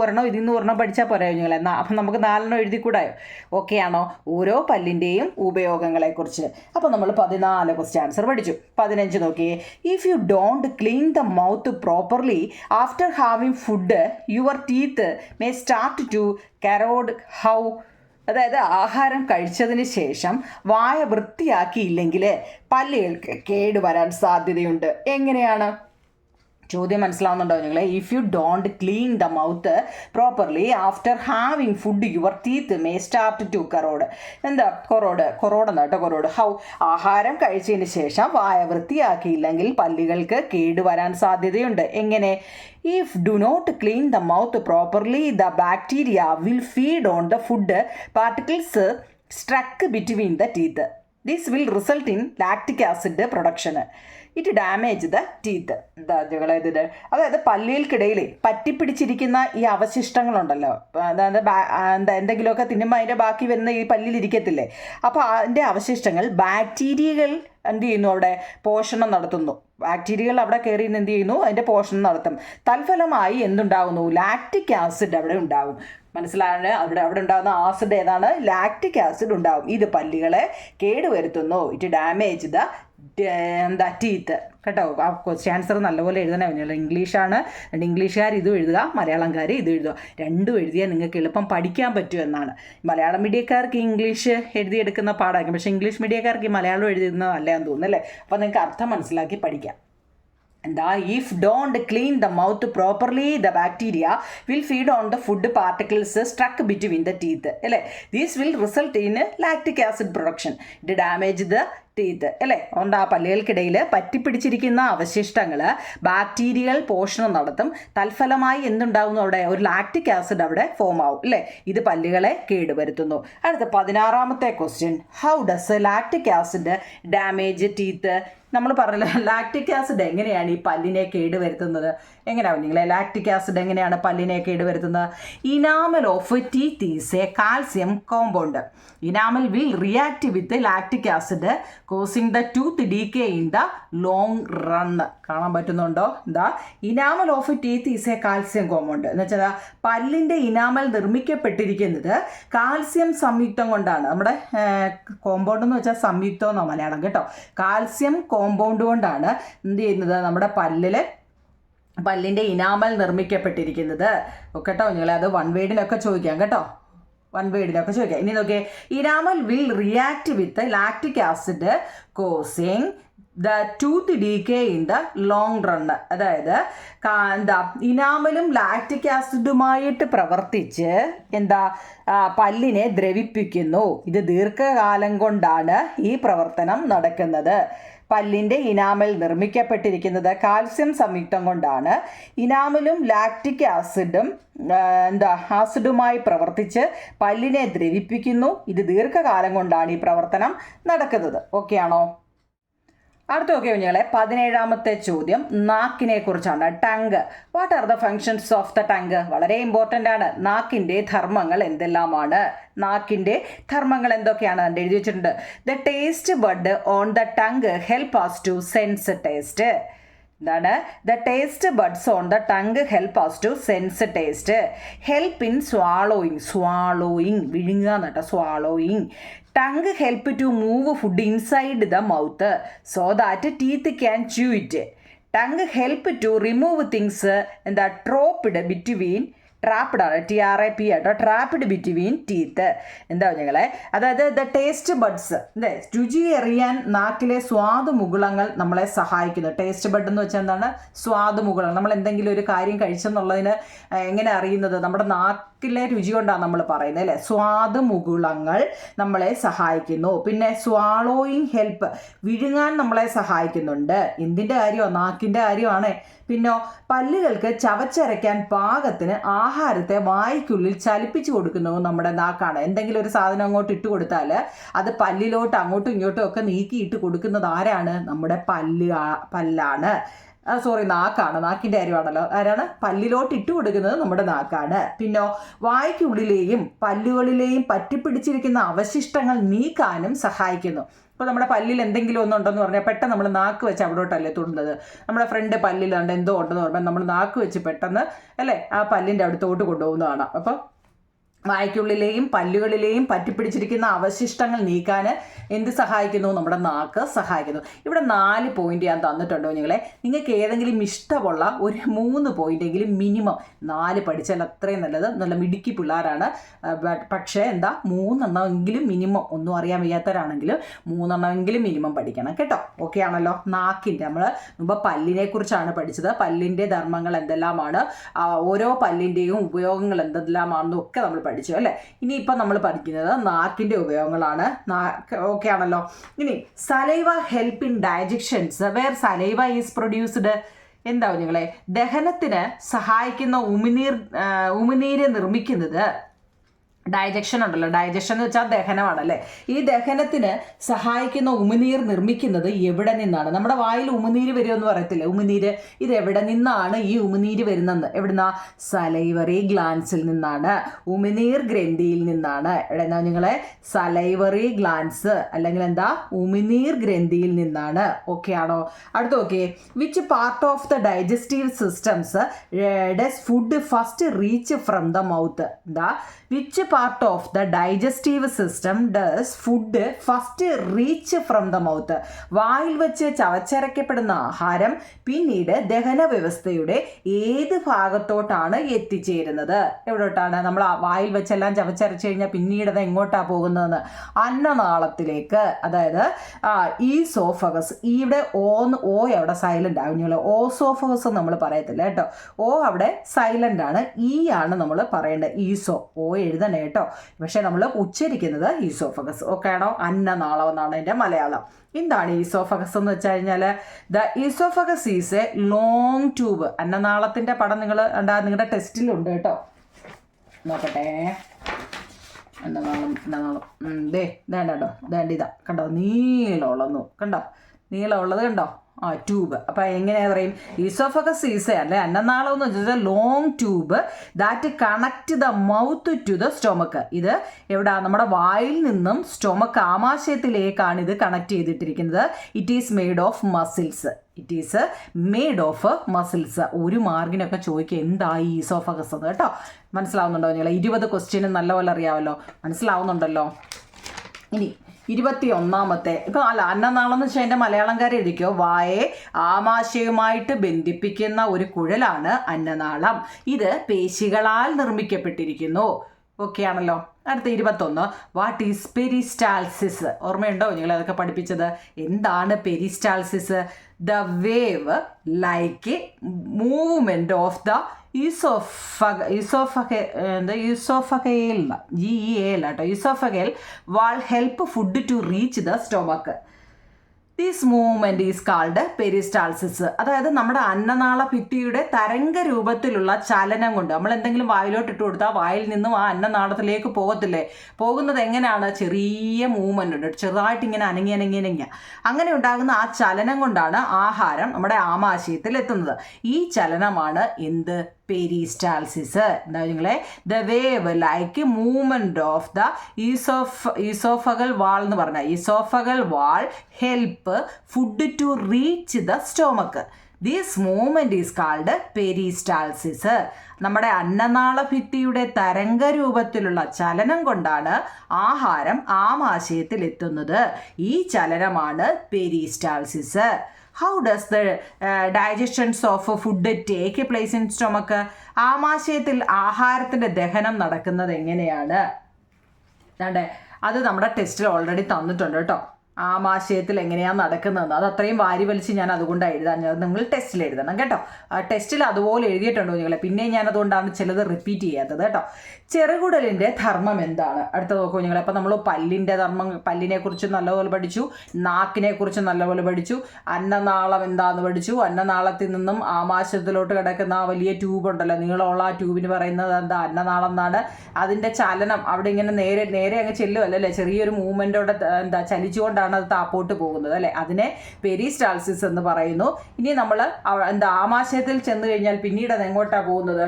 ഒരെണ്ണം പഠിച്ചാൽ പോരാ നിങ്ങൾ. എന്നാൽ അപ്പം നമുക്ക് 4 എഴുതിക്കൂടായോ? ഓക്കെ ആണോ? ഓരോ പല്ലിൻ്റെയും ഉപയോഗങ്ങളെക്കുറിച്ച്. അപ്പോൾ നമ്മൾ 14 ക്വസ്റ്റ്യൻ ആൻസർ പഠിച്ചു. 15 നോക്കിയേ. If you don't clean the mouth properly after having food your teeth may start to corrode how. അതായത് ആഹാരം കഴിച്ചതിന് ശേഷം വായ വൃത്തിയാക്കിയില്ലെങ്കിൽ പല്ലുകൾക്ക് കേടുവരാൻ സാധ്യതയുണ്ട്. എങ്ങനെയാണ്? ചോദ്യം മനസ്സിലാവുന്നുണ്ടോ നിങ്ങളെ? If you don't clean the mouth properly after having food your teeth may start to corrode. എന്താ കൊറോഡ് കേട്ടോ, കൊറോഡ് ഹൗ. ആഹാരം കഴിച്ചതിന് ശേഷം വായ വൃത്തിയാക്കിയില്ലെങ്കിൽ പല്ലുകൾക്ക് കേടുവരാൻ സാധ്യതയുണ്ട്. എങ്ങനെ? If do not clean the mouth properly the bacteria will feed on the food particles struck between the teeth. This will result in lactic acid production. It damage the teeth. ഇത് അതായത് പല്ലുകൾക്കിടയിൽ പറ്റിപ്പിടിച്ചിരിക്കുന്ന ഈ അവശിഷ്ടങ്ങളുണ്ടല്ലോ, അതായത് എന്തെങ്കിലുമൊക്കെ തിന്നുമ്പോൾ അതിൻ്റെ ബാക്കി വരുന്ന ഈ പല്ലിലിരിക്കത്തില്ലേ, അപ്പോൾ അതിൻ്റെ അവശിഷ്ടങ്ങൾ ബാക്ടീരിയകൾ എന്ത് ചെയ്യുന്നു, അവിടെ പോഷണം നടത്തുന്നു. ബാക്ടീരിയകൾ അവിടെ കയറി എന്ത് ചെയ്യുന്നു, അതിൻ്റെ പോഷണം നടത്തും. തൽഫലമായി എന്തുണ്ടാകുന്നു? ലാക്റ്റിക് ആസിഡ് അവിടെ ഉണ്ടാകും. മനസ്സിലാണ്? അവിടെ ഉണ്ടാകുന്ന ആസിഡ് ഏതാണ്? ലാക്റ്റിക് ആസിഡ് ഉണ്ടാകും. ഇത് പല്ലുകളെ കേടുവരുത്തുന്നു. It damage the teeth. കേട്ടോ, ആ ക്വസ്റ്റ്യൻ ആൻസർ നല്ലപോലെ എഴുതണേ. ഇംഗ്ലീഷാണ്, ഇംഗ്ലീഷുകാർ ഇതും എഴുതുക, മലയാളംകാർ ഇതും എഴുതുക. രണ്ടും എഴുതിയാൽ നിങ്ങൾക്ക് എളുപ്പം പഠിക്കാൻ പറ്റുമെന്നാണ്. മലയാളം മീഡിയക്കാർക്ക് ഇംഗ്ലീഷ് എഴുതിയെടുക്കുന്ന പാടായിരിക്കും, പക്ഷേ ഇംഗ്ലീഷ് മീഡിയക്കാർക്ക് ഈ മലയാളം എഴുതുന്നത് നല്ലതാണെന്ന് തോന്നുന്നു അല്ലേ? അപ്പോൾ നിങ്ങൾക്ക് അർത്ഥം മനസ്സിലാക്കി പഠിക്കാം. എന്താ? If don't clean the mouth properly the bacteria will feed on the food particles struck between the teeth അല്ലേ. These will result in lactic acid production. It damage the teeth അല്ലേ. അതുകൊണ്ട് ആ പല്ലുകൾക്കിടയിൽ പറ്റിപ്പിടിച്ചിരിക്കുന്ന അവശിഷ്ടങ്ങൾ ബാക്ടീരിയകൾ പോഷണം നടത്തും. തൽഫലമായി എന്തുണ്ടാകുന്നു? അവിടെ ഒരു ലാക്റ്റിക് ആസിഡ് അവിടെ ഫോം ആവും അല്ലേ. ഇത് പല്ലുകളെ കേടുവരുത്തുന്നു. അടുത്ത 16ാമത്തെ question. How does lactic acid damage teeth? നമ്മൾ പറഞ്ഞല്ലോ ലാക്റ്റിക് ആസിഡ് എങ്ങനെയാണ് ഈ പല്ലിനെ കേടുവരുത്തുന്നത്. എങ്ങനെയാവും നിങ്ങളെ? ലാക്റ്റിക് ആസിഡ് എങ്ങനെയാണ് പല്ലിനെ കേടുവരുത്തുന്നത്? Enamel of teeth is a calcium compound. Enamel will react with lactic acid causing the tooth decay in the long run. കാണാൻ പറ്റുന്നുണ്ടോ? എന്താ? Enamel of teeth is a calcium compound എന്ന് വെച്ചാൽ പല്ലിൻ്റെ ഇനാമൽ നിർമ്മിക്കപ്പെട്ടിരിക്കുന്നത് കാൽസ്യം സംയുക്തം കൊണ്ടാണ്. നമ്മുടെ കോമ്പൗണ്ട് എന്ന് വെച്ചാൽ സംയുക്തം എന്നോ മലയാളം കേട്ടോ. കാൽസ്യം കോമ്പൗണ്ട് കൊണ്ടാണ് എന്ത് ചെയ്യുന്നത്? നമ്മുടെ പല്ലിൻ്റെ ഇനാമൽ നിർമ്മിക്കപ്പെട്ടിരിക്കുന്നത് കേട്ടോ. നിങ്ങളെ അത് വൺ വേർഡിനൊക്കെ ചോദിക്കാം കേട്ടോ, വൺ വേർഡിനൊക്കെ ചോദിക്കാം. ഇനി നോക്കിയേ. Enamel will react with lactic acid causing the tooth decay in the long run. അതായത് ഇനാമലും ലാക്റ്റിക് ആസിഡുമായിട്ട് പ്രവർത്തിച്ച് പല്ലിനെ ദ്രവിപ്പിക്കുന്നു. ഇത് ദീർഘകാലം കൊണ്ടാണ് ഈ പ്രവർത്തനം നടക്കുന്നത്. പല്ലിൻ്റെ ഇനാമൽ നിർമ്മിക്കപ്പെട്ടിരിക്കുന്നത് കാൽസ്യം സംയുക്തം കൊണ്ടാണ്. ഇനാമലും ലാക്റ്റിക് ആസിഡും ആസിഡുമായി പ്രവർത്തിച്ച് പല്ലിനെ ദ്രവിപ്പിക്കുന്നു. ഇത് ദീർഘകാലം കൊണ്ടാണ് ഈ പ്രവർത്തനം നടക്കുന്നത്. ഓക്കെ ആണോ? അടുത്ത നോക്കിയ കുഞ്ഞുങ്ങളെ 17ാമത്തെ ചോദ്യം നാക്കിനെ കുറിച്ചാണ്. Tongue. What are the functions of the tongue? വളരെ ഇമ്പോർട്ടൻ്റ് ആണ്. നാക്കിൻ്റെ ധർമ്മങ്ങൾ എന്തെല്ലാമാണ്? നാക്കിൻ്റെ ധർമ്മങ്ങൾ എന്തൊക്കെയാണ് എഴുതി വെച്ചിട്ടുണ്ട്. The taste bud on the tongue help us to sense taste. എന്താണ്? The taste buds on the tongue help us to sense taste. Help in swallowing വിഴുങ്ങുക എന്നിട്ട് swallowing. Tongue help to move food inside the mouth so that teeth can chew it. Tongue help to remove things trapped between ട്രാപ്ഡാണ് TRAP ആട്ടോ, trapped between teeth. എന്താ ഞങ്ങളെ? അതായത് the taste buds രുചി അറിയാൻ നാക്കിലെ സ്വാദുമുകുളങ്ങൾ നമ്മളെ സഹായിക്കുന്നു. ടേസ്റ്റ് ബഡ് എന്ന് വെച്ചാൽ എന്താണ്? സ്വാദുമുകുളങ്ങൾ. നമ്മൾ എന്തെങ്കിലും ഒരു കാര്യം കഴിച്ചെന്നുള്ളതിന് എങ്ങനെ അറിയുന്നത്? നമ്മുടെ നാക്കിലെ രുചി കൊണ്ടാണ് നമ്മൾ പറയുന്നത് അല്ലേ. സ്വാദുമുകുളങ്ങൾ നമ്മളെ സഹായിക്കുന്നു. പിന്നെ സ്വാളോയിങ് ഹെൽപ്പ്, വിഴുങ്ങാൻ നമ്മളെ സഹായിക്കുന്നുണ്ട്. എന്തിൻ്റെ കാര്യമാണ്? നാക്കിൻ്റെ കാര്യമാണ്. പിന്നോ പല്ലുകൾക്ക് ചവച്ചരയ്ക്കാൻ പാകത്തിന് ആഹാരത്തെ വായ്ക്കുള്ളിൽ ചലിപ്പിച്ചു കൊടുക്കുന്നത് നമ്മുടെ നാക്കാണ്. എന്തെങ്കിലും ഒരു സാധനം അങ്ങോട്ട് ഇട്ട് കൊടുത്താൽ അത് പല്ലിലോട്ട് അങ്ങോട്ടും ഇങ്ങോട്ടും ഒക്കെ നീക്കിയിട്ട് കൊടുക്കുന്നത് ആരാണ്? നമ്മുടെ പല്ലാണ്. നാക്കാണ്. നാക്കിൻ്റെ കാര്യമാണല്ലോ. ആരാണ്? പല്ലിലോട്ട് ഇട്ട് കൊടുക്കുന്നത് നമ്മുടെ നാക്കാണ്. പിന്നോ വായ്ക്കുള്ളിലെയും പല്ലുകളിലെയും പറ്റിപ്പിടിച്ചിരിക്കുന്ന അവശിഷ്ടങ്ങൾ നീക്കാനും സഹായിക്കുന്നു. ഇപ്പോൾ നമ്മുടെ പല്ലിൽ എന്തെങ്കിലും ഒന്നുണ്ടെന്ന് പറഞ്ഞാൽ പെട്ടെന്ന് നമ്മൾ നാക്ക് വെച്ച് അവിടോട്ടല്ലേ തൊടുന്നത്. നമ്മുടെ ഫ്രണ്ട് പല്ലിൽ എന്തോ ഉണ്ടെന്ന് പറഞ്ഞാൽ നമ്മൾ നാക്ക് വെച്ച് പെട്ടെന്ന് അല്ലേ ആ പല്ലിൻ്റെ അടുത്തോട്ട് കൊണ്ടുപോകുന്നതാണ്. അപ്പോൾ വായ്ക്കുള്ളിലെയും പല്ലുകളിലെയും പറ്റിപ്പിടിച്ചിരിക്കുന്ന അവശിഷ്ടങ്ങൾ നീക്കാൻ എന്ത് സഹായിക്കുന്നു? നമ്മുടെ നാക്ക് സഹായിക്കുന്നു. ഇവിടെ 4 പോയിന്റ് ഞാൻ തന്നിട്ടുണ്ടോ നിങ്ങളെ? നിങ്ങൾക്ക് ഏതെങ്കിലും ഇഷ്ടമുള്ള ഒരു 3 പോയിന്റെങ്കിലും മിനിമം 4 പഠിച്ചാൽ അത്രയും നല്ലത്. നല്ല മിടുക്കി പിള്ളേരാണ്. പക്ഷേ 3 എണ്ണമെങ്കിലും മിനിമം, ഒന്നും അറിയാൻ വയ്യാത്തവരാണെങ്കിൽ 3 എണ്ണമെങ്കിലും മിനിമം പഠിക്കണം കേട്ടോ. ഓക്കെ ആണല്ലോ? നാക്കിൻ്റെ നമ്മൾ മുമ്പ് പല്ലിനെ കുറിച്ചാണ് പഠിച്ചത്. പല്ലിൻ്റെ ധർമ്മങ്ങൾ എന്തെല്ലാമാണ്, ഓരോ പല്ലിൻ്റെയും ഉപയോഗങ്ങൾ എന്തെല്ലാമാണെന്നും ഒക്കെ നമ്മൾ പഠിച്ചു അല്ലേ. ഇനിയിപ്പം നമ്മൾ പഠിക്കുന്നത് നാക്കിൻ്റെ ഉപയോഗങ്ങളാണ്. ഓക്കെ ആണല്ലോ? ഇനി saliva help in digestions where saliva is produced. എന്താവും നിങ്ങളെ? ദഹനത്തിന് സഹായിക്കുന്ന ഉമിനീര് നിർമ്മിക്കുന്നത് ഡൈജഷൻ ഉണ്ടല്ലോ. ഡൈജഷൻ എന്ന് വെച്ചാൽ ദഹനമാണല്ലേ. ഈ ദഹനത്തിന് സഹായിക്കുന്ന ഉമിനീർ നിർമ്മിക്കുന്നത് എവിടെ നിന്നാണ്? നമ്മുടെ വായിൽ ഉമിനീര് വരുമെന്ന് പറയത്തില്ലേ, ഉമിനീര്. ഇത് എവിടെ നിന്നാണ് ഈ ഉമിനീര് വരുന്നത്? എവിടുന്നാ? സലൈവറി ഗ്ലാൻസിൽ നിന്നാണ്, ഉമിനീർ ഗ്രന്ഥിയിൽ നിന്നാണ്. എവിടെന്നാ നിങ്ങളെ? സലൈവറി ഗ്ലാൻസ് അല്ലെങ്കിൽ എന്താ? ഉമിനീർ ഗ്രന്ഥിയിൽ നിന്നാണ്. ഓക്കെ ആണോ? അടുത്ത okay. Which part of the digestive systems does food first reach from the mouth? എന്താ? Which part of the digestive system does food first reach from the mouth? വായിൽ വെച്ച് ചവച്ചരക്കപ്പെടുന്ന ആഹാരം പിന്നീട് ദഹന വ്യവസ്ഥയുടെ ഏത് ഭാഗത്തോട്ടാണ് എത്തിച്ചേരുന്നത്? എവിടോട്ടാണ്? നമ്മൾ വായിൽ വെച്ചെല്ലാം ചവച്ചരച്ച് കഴിഞ്ഞാൽ പിന്നീട് അത് എങ്ങോട്ടാണ് പോകുന്നതെന്ന്? അന്നനാളത്തിലേക്ക്. അതായത് ഈസോഫഗസ്. ഇവിടെ ഓ അവിടെ സൈലൻ്റ് ആകും. ഓസോഫഗസ് നമ്മൾ പറയത്തില്ല കേട്ടോ. ഓ അവിടെ സൈലൻ്റ് ആണ്. ഈ ആണ് നമ്മൾ പറയേണ്ടത്. ഈസോ. ഓ എഴുതണേ കേട്ടോ. പക്ഷെ നമ്മൾ ഉച്ചരിക്കുന്നത് ഈസോഫഗസ്. ഓക്കെ ആണോ? അന്നനാളം എന്നാണ് എൻ്റെ മലയാളം. എന്താണ് ഈസോഫഗസ് എന്ന് വെച്ച് കഴിഞ്ഞാൽ? The oesophagus is a long tube. അന്നനാളത്തിൻ്റെ പടം നിങ്ങളുടെ ടെസ്റ്റിലുണ്ട് കേട്ടോ. നോക്കട്ടെ. അന്നനാളം വേണ്ടോ? ഇതാ കണ്ടോ? നീളമുള്ളൂ. കണ്ടോ? നീളമുള്ളത് കണ്ടോ? ട്യൂബ്. അപ്പം എങ്ങനെയാ പറയും? ഈസോഫഗസ് ഈസ് അല്ലെ അന്നനാളം എന്ന് വെച്ചാൽ long tube that connect the mouth to the stomach. ഇത് എവിടെ? നമ്മുടെ വായിൽ നിന്നും സ്റ്റൊമക്ക് ആമാശയത്തിലേക്കാണ് ഇത് കണക്ട് ചെയ്തിട്ടിരിക്കുന്നത്. It is made of muscles. It is made of muscles. ഒരു മാർക്കിനൊക്കെ ചോദിക്കുക എന്താ ഈ ഈസോഫഗസ് എന്ന് കേട്ടോ. മനസ്സിലാവുന്നുണ്ടോ നിങ്ങൾ? 20 ക്വസ്റ്റ്യനും നല്ലപോലെ അറിയാമല്ലോ. മനസ്സിലാവുന്നുണ്ടല്ലോ? ഇനി 21ാമത്തെ. ഇപ്പം അന്നനാളം എന്ന് വെച്ചാൽ എൻ്റെ മലയാളംകാരെ എഴുതിക്കോ. വായെ ആമാശയവുമായിട്ട് ബന്ധിപ്പിക്കുന്ന ഒരു കുഴലാണ് അന്നനാളം. ഇത് പേശികളാൽ നിർമ്മിക്കപ്പെട്ടിരിക്കുന്നു. ഓക്കെ ആണല്ലോ? അടുത്ത 21. What is peristalsis? ഓർമ്മയുണ്ടോ നിങ്ങൾ അതൊക്കെ പഠിപ്പിച്ചത്? എന്താണ് peristalsis? The wave like movement of the oesophageal wall help food to reach the stomach. This movement is called peristalsis. അതായത് നമ്മുടെ അന്നനാള ഭിത്തിയുടെ തരംഗ രൂപത്തിലുള്ള ചലനം കൊണ്ട് നമ്മൾ എന്തെങ്കിലും വായിലോട്ട് ഇട്ട് കൊടുത്താൽ വായിൽ നിന്നും ആ അന്നനാളത്തിലേക്ക് പോകത്തില്ലേ? പോകുന്നത് എങ്ങനെയാണ്? ചെറിയ മൂവ്മെൻ്റ് ഉണ്ട്, ചെറുതായിട്ട് ഇങ്ങനെ അനങ്ങി അങ്ങനെ ഉണ്ടാകുന്ന ആ ചലനം കൊണ്ടാണ് ആഹാരം നമ്മുടെ ആമാശയത്തിൽ എത്തുന്നത്. ഈ ചലനമാണ് എന്ത്? പെരിസ്റ്റാൾസിസ്. എന്താ നിങ്ങളെ? The wave like movement of the oesophageal wall എന്ന് പറഞ്ഞാൽ oesophageal wall help food to reach the stomach. This movement is called peristalsis. നമ്മുടെ അന്നനാള ഭിത്തിയുടെ തരംഗ രൂപത്തിലുള്ള ചലനം കൊണ്ടാണ് ആഹാരം ആമാശയത്തിൽ എത്തുന്നത്. ഈ ചലനമാണ് peristalsis. How does the digestions of food take place in stomach? ആമാശയത്തിൽ ആഹാരത്തിൻ്റെ ദഹനം നടക്കുന്നത് എങ്ങനെയാണ്? അത് നമ്മുടെ ടെസ്റ്റിൽ ഓൾറെഡി തന്നിട്ടുണ്ട് കേട്ടോ. ആമാശയത്തിൽ എങ്ങനെയാണ് നടക്കുന്നതെന്ന്. അത് അത്രയും വാരി വലിച്ച് ഞാൻ അതുകൊണ്ടാണ് എഴുതാൻ. നിങ്ങൾ ടെസ്റ്റിൽ എഴുതണം കേട്ടോ. ടെസ്റ്റിൽ അതുപോലെ എഴുതിയിട്ടുണ്ടോ നിങ്ങളെ? പിന്നെ ഞാൻ അതുകൊണ്ടാണ് ചിലത് റിപ്പീറ്റ് ചെയ്യാത്തത് കേട്ടോ. ചെറുകുടലിൻ്റെ ധർമ്മം എന്താണ്? അടുത്ത നോക്കൂ നിങ്ങൾ. അപ്പം നമ്മൾ പല്ലിൻ്റെ ധർമ്മം, പല്ലിനെ കുറിച്ച് നല്ലപോലെ പഠിച്ചു, നാക്കിനെ കുറിച്ച് നല്ലപോലെ പഠിച്ചു, അന്നനാളം എന്താണെന്ന് പഠിച്ചു. അന്നനാളത്തിൽ നിന്നും ആമാശയത്തിലോട്ട് കിടക്കുന്ന ആ വലിയ ട്യൂബ് ഉണ്ടല്ലോ, നീളമുള്ള ആ ട്യൂബിന് പറയുന്നത് എന്താ? അന്നനാളം എന്നാണ്. അതിൻ്റെ ചലനം അവിടെ ഇങ്ങനെ നേരെ അങ്ങ് ചെല്ലുമല്ലേ, ചെറിയൊരു മൂവ്മെൻറ്റോടെ എന്താ ചലിച്ചുകൊണ്ട് അതുകൊണ്ടാണ് അത് താപ്പോട്ട് പോകുന്നത് അല്ലേ. അതിനെ പെരിസ്റ്റാൾസിസ് എന്ന് പറയുന്നു. ഇനി നമ്മൾ ആമാശയത്തിൽ ചെന്ന് കഴിഞ്ഞാൽ പിന്നീട് അത് എങ്ങോട്ടാണ് പോകുന്നത്?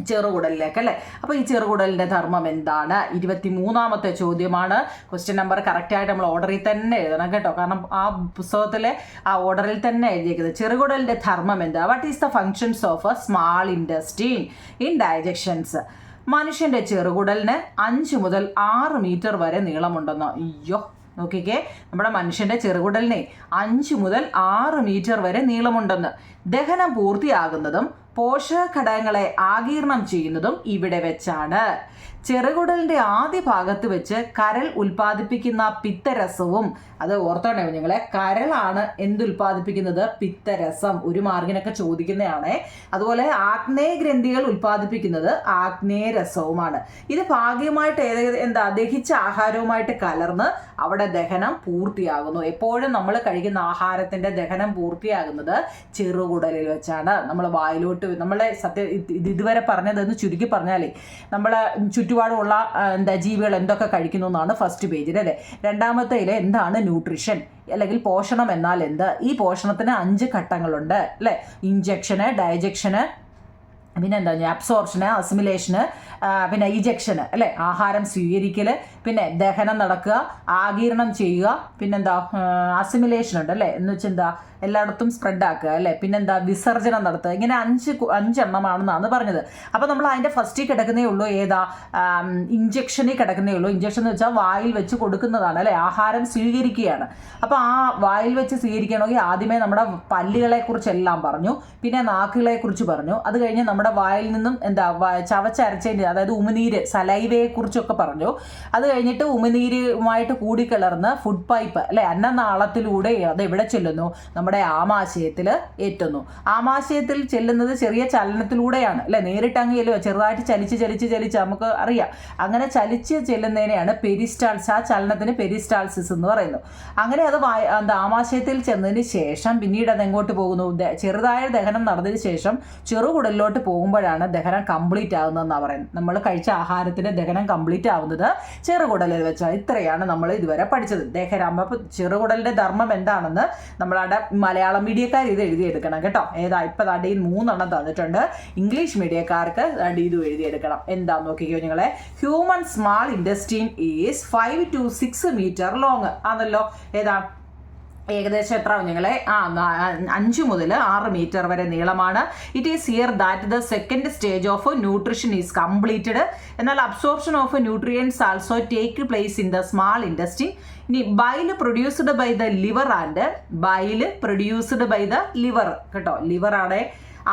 ചെറുകുടലിലേക്ക് അല്ലേ. അപ്പോൾ ഈ ചെറുകുടലിൻ്റെ ധർമ്മം എന്താണ്? 23ാമത്തെ ചോദ്യമാണ്. ക്വസ്റ്റ്യൻ നമ്പർ കറക്റ്റായിട്ട് നമ്മൾ ഓർഡറിൽ തന്നെ എഴുതണം കേട്ടോ, കാരണം ആ പുസ്തകത്തിലെ ആ ഓർഡറിൽ തന്നെ എഴുതിയിരിക്കുന്നത്. ചെറുകുടലിൻ്റെ ധർമ്മം എന്താ? What is the functions of a small intestine in digestions? മനുഷ്യൻ്റെ ചെറുകുടലിന് 5 മുതൽ 6 മീറ്റർ വരെ നീളമുണ്ടെന്നോ. അയ്യോ നോക്കിക്കേ, നമ്മുടെ മനുഷ്യൻ്റെ ചെറുകുടലിനെ 5 മുതൽ 6 മീറ്റർ വരെ നീളമുണ്ടെന്ന്. ദഹനം പൂർത്തിയാകുന്നതും പോഷകഘടകങ്ങളെ ആഗിരണം ചെയ്യുന്നതും ഇവിടെ വെച്ചാണ്. ചെറുകുടലിൻ്റെ ആദ്യ ഭാഗത്ത് വെച്ച് കരൾ ഉൽപ്പാദിപ്പിക്കുന്ന പിത്തരസവും, അത് ഓർത്തോണേ കുഞ്ഞുങ്ങളെ, കരളാണ് എന്തുൽപ്പാദിപ്പിക്കുന്നത്? പിത്തരസം. ഒരു മാർക്കിനൊക്കെ ചോദിക്കുന്നതാണേ. അതുപോലെ ആഗ്നേയ ഗ്രന്ഥികൾ ഉൽപ്പാദിപ്പിക്കുന്നത് ആഗ്നേയരസവുമാണ്. ഇത് ഭാഗികമായിട്ട് ദഹിച്ച ആഹാരവുമായിട്ട് കലർന്ന് അവിടെ ദഹനം പൂർത്തിയാകുന്നു. എപ്പോഴും നമ്മൾ കഴിക്കുന്ന ആഹാരത്തിൻ്റെ ദഹനം പൂർത്തിയാകുന്നത് ചെറുകുടലിൽ വെച്ചാണ്. നമ്മൾ വായിലോട്ട് നമ്മളെ ഇതുവരെ പറഞ്ഞതെന്ന് ചുരുക്കി പറഞ്ഞാലേ, നമ്മളെ ചുറ്റുപാടുമുള്ള ജീവികൾ എന്തൊക്കെ കഴിക്കുന്നു എന്നാണ് ഫസ്റ്റ് പേജിൽ അല്ലേ. രണ്ടാമത്തേൽ എന്താണ് ന്യൂട്രീഷൻ അല്ലെങ്കിൽ പോഷണം എന്നാൽ എന്ത്? ഈ പോഷണത്തിന് 5 ഘട്ടങ്ങളുണ്ട് അല്ലേ. ഇഞ്ചക്ഷന്, ഡൈജക്ഷന്, പിന്നെ എന്താ അബ്സോർപ്ഷന്, അസിമിലേഷന്, പിന്നെ ഇജക്ഷന് അല്ലേ, ആഹാരം സ്വീകരിക്കൽ, പിന്നെ ദഹനം നടക്കുക, ആഗിരണം ചെയ്യുക, പിന്നെന്താ അസിമിലേഷൻ ഉണ്ട് അല്ലേ, എന്ന് വെച്ചാൽ എന്താ എല്ലായിടത്തും സ്പ്രെഡ് ആക്കുക അല്ലേ, പിന്നെന്താ വിസർജനം നടത്തുക. ഇങ്ങനെ 5 എണ്ണമാണെന്നാണ് പറഞ്ഞത്. അപ്പോൾ നമ്മൾ അതിൻ്റെ ഫസ്റ്റിൽ കിടക്കുന്നേ ഉള്ളൂ ഏതാ? ഇഞ്ചക്ഷനിൽ കിടക്കുന്നേ ഉള്ളൂ. ഇഞ്ചക്ഷൻ എന്ന് വെച്ചാൽ വായിൽ വെച്ച് കൊടുക്കുന്നതാണ് അല്ലേ, ആഹാരം സ്വീകരിക്കുകയാണ്. അപ്പോൾ ആ വായിൽ വെച്ച് സ്വീകരിക്കണമെങ്കിൽ ആദ്യമേ നമ്മുടെ പല്ലുകളെക്കുറിച്ചെല്ലാം പറഞ്ഞു, പിന്നെ നാക്കുകളെക്കുറിച്ച് പറഞ്ഞു, അത് കഴിഞ്ഞ് നമ്മുടെ വായിൽ നിന്നും ചവച്ചരച്ചതിൻ്റെ അതായത് ഉമിനീര് സലൈവയെക്കുറിച്ചൊക്കെ പറഞ്ഞു. അത് കഴിഞ്ഞിട്ട് ഉമിനീരുമായിട്ട് കൂടിക്കലർന്ന് ഫുഡ് പൈപ്പ് അല്ലേ, അന്നനാളത്തിലൂടെ അത് എവിടെ ചെല്ലുന്നു? നമ്മുടെ ആമാശയത്തിൽ എത്തുന്നു. ആമാശയത്തിൽ ചെല്ലുന്നത് ചെറിയ ചലനത്തിലൂടെയാണ് അല്ലേ, നേരിട്ടങ്ങ് ചെല്ലുക, ചെറുതായിട്ട് ചലിച്ച് നമുക്ക് അറിയാം. അങ്ങനെ ചലിച്ച് ചെല്ലുന്നതിനെയാണ് പെരിസ്റ്റാൾസ്. ആ ചലനത്തിന് പെരിസ്റ്റാൾസിസ് എന്ന് പറയുന്നു. അങ്ങനെ അത് ആമാശയത്തിൽ ചെന്നതിന് ശേഷം പിന്നീട് അത് എങ്ങോട്ട് പോകുന്നു? ചെറുതായ ദഹനം നടന്നതിന് ശേഷം ചെറുകുടലിലോട്ട് പോകുമ്പോഴാണ് ദഹനം കംപ്ലീറ്റ് ആകുന്നതെന്നാണ് പറയുന്നത്. നമ്മൾ കഴിച്ച ആഹാരത്തിൻ്റെ ദഹനം കംപ്ലീറ്റ് ആവുന്നത് ചെറുകുടലിൽ വെച്ചാണ്. ഇത്രയാണ് നമ്മൾ ഇതുവരെ പഠിച്ചത്. ദഹനം. അപ്പോൾ ചെറുകുടലിൻ്റെ ധർമ്മം എന്താണെന്ന് നമ്മളവിടെ മലയാളം മീഡിയക്കാർ ഇത് എഴുതിയെടുക്കണം കേട്ടോ. ഇപ്പം അടിയിൽ 3 തന്നിട്ടുണ്ട്. ഇംഗ്ലീഷ് മീഡിയക്കാർക്ക് ഇതും എഴുതിയെടുക്കണം. എന്താന്ന് നോക്കിക്കോ നിങ്ങളെ. Human small intestine is 5 to 6 metre long ആണല്ലോ. ഏകദേശം എത്ര കുഞ്ഞുങ്ങളെ? 5 മുതൽ 6 മീറ്റർ വരെ നീളമാണ്. It is here that the second stage of nutrition is completed. എന്നാൽ absorption of nutrients also take place in the small intestine. ഇനി bile produced by the liver and bile produced by the liver കേട്ടോ, ലിവറാണ്.